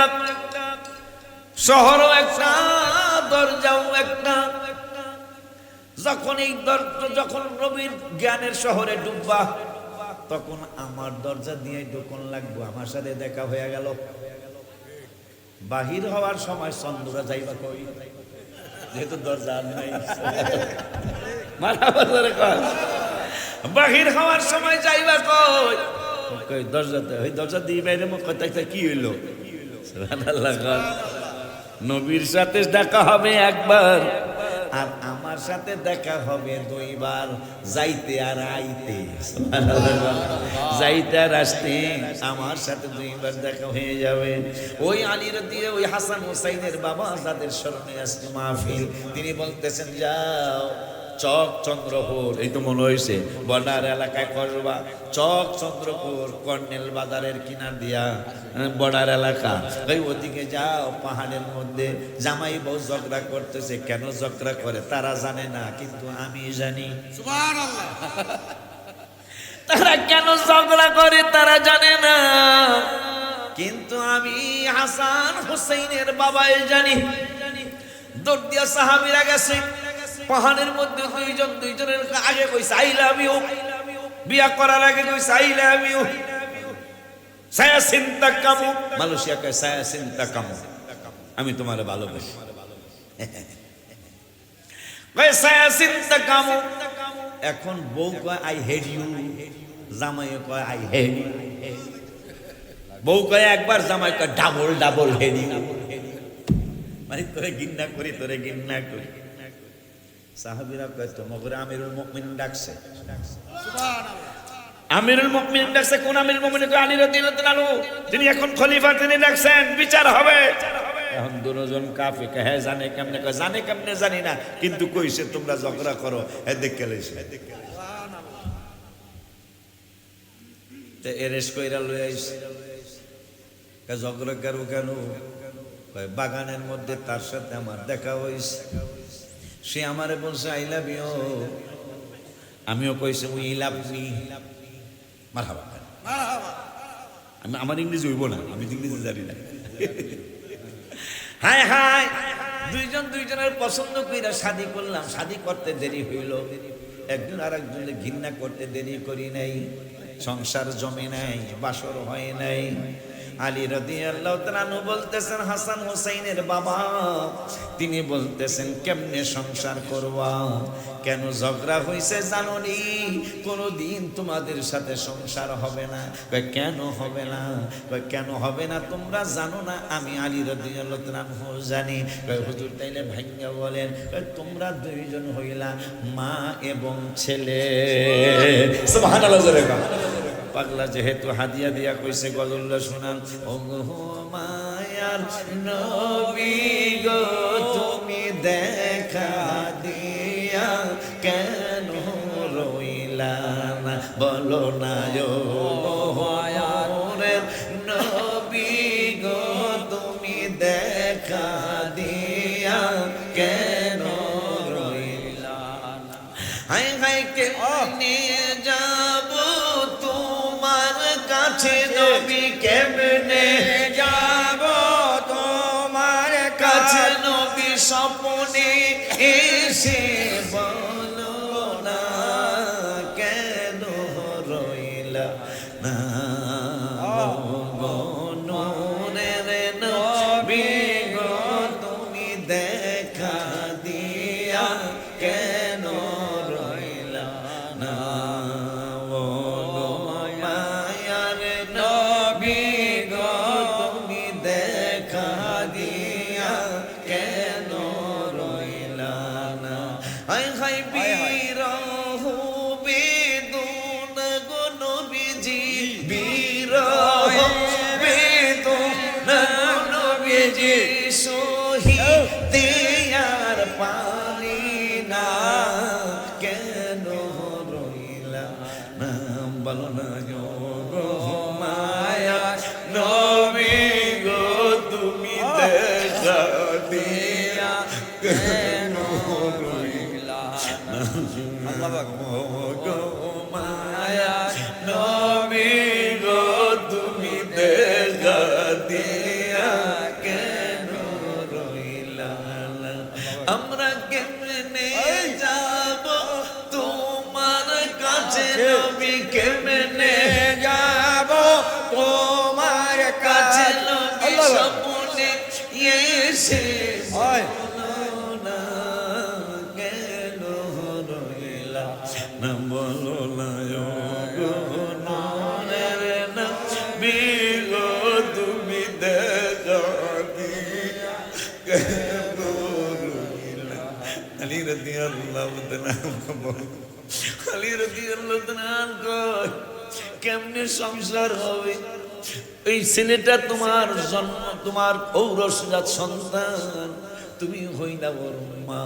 শহরও একটা, দরজাও একটা। যখন এই যখন নবীর জ্ঞানের শহরে ডুববা তখন আমার দরজা দিয়ে ঢুকন লাগবো। আমার সাথে দেখা হয়ে গেল। বাহির হওয়ার সময় চন্দ্রা যাইবা কই, যেহেতু দরজা নাই। বাহির হওয়ার সময় যাইবা কই, দরজাতে, ওই দরজা দিয়ে বাইরে মুখ কি হইলো? নবীর সাথে দেখা হবে একবার, আর আমার সাথে দেখা হবে দুইবার, যাইতে আর আইতে, যাইতে আর আসতে আমার সাথে দুইবার দেখা হয়ে যাবে। ওই আলীর দিয়ে ওই হাসান হোসাইনের বাবা যাদের স্মরণে আজকে মাহফিল, তিনি বলতেছেন যাও চক চন্দ্রপুর, এই তো মনে হয়েছে বর্ডার এলাকায় করবা, চক চন্দ্রপুর কর্নেল বাজারের কিনার দিয়া বর্ডার এলাকা, ওই ওদিকে যাও। পাহাড়ের মধ্যে জামাই বউ ঝগড়া করতেছে, কেন ঝগড়া করে তারা জানে না, কিন্তু আমি জানি। সুবহানাল্লাহ। তারা কেন ঝগড়া করে তারা জানে না, কিন্তু আমি হাসান হোসেনের বাবাই জানি। দৌড় দিয়া সাহাবীরা গেছে পাহাড়ের মধ্যে, দুইজনের আগে কইছে আই লাভ ইউ, বিয়া করার আগে কইছে আই লাভ ইউ। সায়া চিন্তা কামু, মালয়েশিয়া কয় সায়া চিন্তা কামু, আমি তোমারে ভালোবাসি। কয় সায়া চিন্তা কামু। এখন বউ কয় আই হেট ইউ, জামাই কয় আই হেট ইউ। বউ কয় একবার, জামাই কয় ডাবল ডাবল হেট ইউ, মানে তোরে ঘৃণা করি, তোরে ঘৃণা করি। সাহাবীরা কয় তোমাকে আমিরুল মুমিনিন ডাকছে। আমিরুল মুমিনিন ডাকছে। কোন আমিরুল মুমিনিন? আলী রাদিয়াল্লাহু তাআলা আনহু, তিনি এখন খলিফা, তিনি ডাকছেন, বিচার হবে। এখন দুজন কাফি কয় হ্যাঁ জানে কেমনে? কয় জানে কেমনে জানি না, কিন্তু কইছে তোমরা ঝগড়া করো, এ দেখে লইছে। তে এরেস কইরা লই আইছে। কয় ঝগড়া করো কেন? কয় বাগানের মধ্যে তার সাথে আমার দেখা হইছে। সে আমারে বলছে আই লাভ ইউ, আমিও কইছে উই লাভ মি। মারহাবা। আমি আমার ইংরেজি হইব না, আমি ইংরেজি জানি না। হায় হায়, দুইজন দুইজনের পছন্দ কইরা শাদী করলাম, শাদী করতে দেরি হইল, একজন আর একজনের ঘৃণা করতে দেরি করি নাই, সংসার জমে নাই, বাসর হয় নাই। আলী রাদিয়াল্লাহু তাআলা আনহু বলতেছেন, হাসান হুসাইনের বাবা, তিনি বলতেছেন কেমনে সংসার করবা, কেন ঝগড়া হইছে জানো নি, কোনদিন তোমাদের সাথে সংসার হবে না। কয় কেন হবে না? কয় কেন হবে না তোমরা জানো না? আমি আলী রাদিয়াল্লাহু তাআলা আনহু জানি। কয় হুজুর তাইলে ভাঙ্গা বলেন। কয় তোমরা দুইজন হইলা মা এবং ছেলে। সুবহানাল্লাহ জোরে কও। পাগলা যেহেতু হাদিয়া দিয়া কইছে গজলটা শোনান। ও গো মায়ার নবী গো তুমি দেখা দিয়া কেন রইলা না, বলো না ও মায়ার নবী গো তুমি দেখা দিয়া কেন রইলা না। হায় হায় কে নিয়ে যাব তোমার কাছে নবী, কেমনে যাব তোমার কাছে নবী, স্বপ্নে এসে বলো না কেন রইলা না, গো নূরের নবী গো তুমি দেখা দিয়া কেন রইলা না, ও গো মায়ার নবী গো তুমি দেখা দিয়া কেন রইলা না। হায় হায় বিরহ বেদনা গো নবীজি, বিরহ বেদনা নবীজি, সহিতে আর পারি না কেন রইলা না, বলো না গো মায়া নবী গো তুমি দেখা দিয়া কেন রইলা না, গো মায়া নবী গো তুমি দেখা দিয়া কেন রইলা না। আমরা কেমনে যাব তোমার কাছে নবী, কেমনে যাব তোমার কাছে নবী, স্বপ্নে এসে বলো না কেন রইলা না, বলো না গো নূরের নবী গো তুমি দেখা দিয়া কেন রইলা। আলী রাদিয়াল্লাহু তাআলা আলী রাদিয়াল্লাহু তাআলা কেমনে সংসার হবে? এই ছেলেটা তোমার জন্ম, তোমার ঔরসজাত সন্তান, তুমি হইলা বড় মা।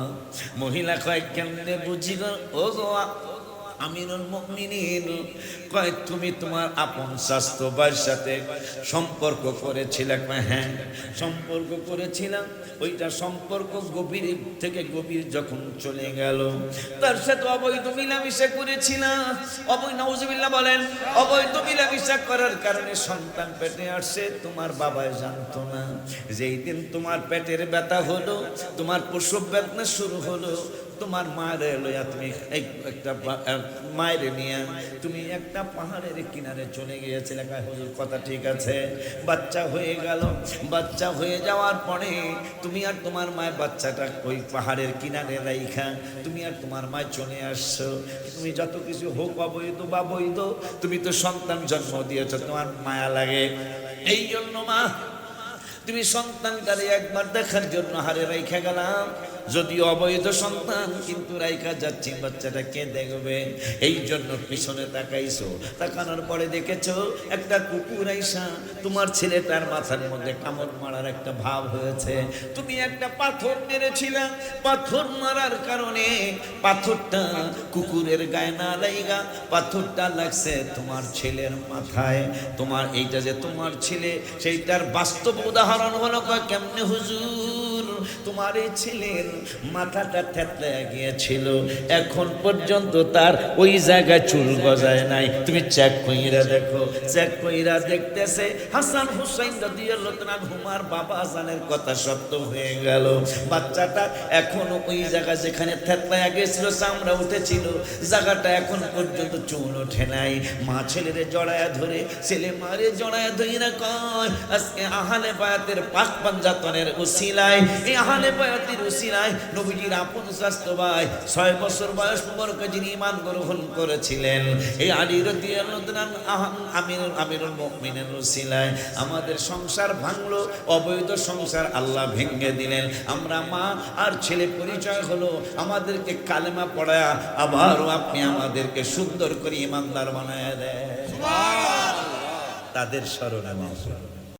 মহিলা কয় কেমনে বুঝি গো, ও গো আমিরুল মুমিনিন, কয় তুমি তোমার আপন স্বাস্থ্য ভাইয়ের সাথে সম্পর্ক করেছিলে? কয় হ্যাঁ সম্পর্ক করেছিলাম। ওইটা সম্পর্ক গভীর থেকে গভীর যখন চলে গেল, তার সাথে অবৈধ মিলামিশা করেছিলাম। অবৈধ, নাউজুবিল্লাহ বলেন, অবৈধ মিলামিশা করার কারণে সন্তান পেটে আসছে। তোমার বাবাই জানতো না। যেই দিন তোমার পেটের ব্যথা হলো, তোমার প্রসব বেদনা শুরু হলো, তোমার মায়ের লইয়া তুমি একটা মায়ের নিয়ে তুমি একটা পাহাড়ের কিনারে চলে গিয়েছিলে। হুজুর কথা ঠিক আছে। বাচ্চা হয়ে গেল, বাচ্চা হয়ে যাওয়ার পরে তুমি আর তোমার মায়ের বাচ্চাটা ওই পাহাড়ের কিনারে রাইখা তুমি আর তোমার মায় চলে আসছো। তুমি যত কিছু হোক অবৈধ বা বৈধ, তুমি তো সন্তান জন্ম দিয়েছ, তোমার মায়া লাগে। এই জন্য মা তুমি সন্তানটারে একবার দেখার জন্য হারে রাইখা গেলাম। যদিও অবৈধ সন্তান, কিন্তু রাইখা যাচ্ছি, বাচ্চাটা কে দেখবে? এই জন্য পিছনে তাকাইছো, তাকানোর পরে দেখেছো একটা কুকুর আইসা তোমার ছেলেটার মাথার মধ্যে কামড় মারার একটা ভাব হয়েছে। তুমি একটা পাথর মেরেছিলে, পাথর মারার কারণে পাথরটা কুকুরের গায়ে না লাইগা পাথরটা লাগছে তোমার ছেলের মাথায়। তোমার এইটা যে তোমার ছেলে, সেইটার বাস্তব উদাহরণ হলো। কয় কেমনে হুজুর? তোমার এই ছেলের মাথাটা থেতলে গিয়েছিল, এখন পর্যন্ত তার ওই জায়গায় চুল গজায় নাই, তুমি চেক কইরা দেখো। চেক কইরা দেখতেছে হাসান হুসাইন রাদিয়াল্লাহু তাআলা হুমার বাবা জানের কথা সত্য হয়ে গেল। বাচ্চাটা এখনো ওই জায়গা যেখানে থেতলায়া গেছিল, চামড়া উঠেছিল, জায়গাটা এখন পর্যন্ত চুল ওঠে নাই। মা ছেলেরে জড়ায়া ধরে, ছেলে মারে জড়ায়া ধইরা কয়, আজকে আহলে বায়াতের পাক পাঞ্জাতনের উসিলায়, এই আহলে বায়াতের উসিলায় নবীজির আপন স্বাস্থ্য ভাই 6 বছর বয়স মুবারকে যিনি ঈমান গ্রহণ করেছিলেন, এই আলী রাদিয়াল্লাহু তাআলা আমিরুল মুমিনিনের উসিলায় আমাদের সংসার ভাঙলো, অবৈধ সংসার আল্লাহ ভেঙে দিলেন। আমরা মা আর ছেলে পরিচয় হলো, আমাদেরকে কালেমা পড়ায়া আবারও আপনি আমাদেরকে সুন্দর করে ঈমানদার বানায় দেন। তাদের স্মরণে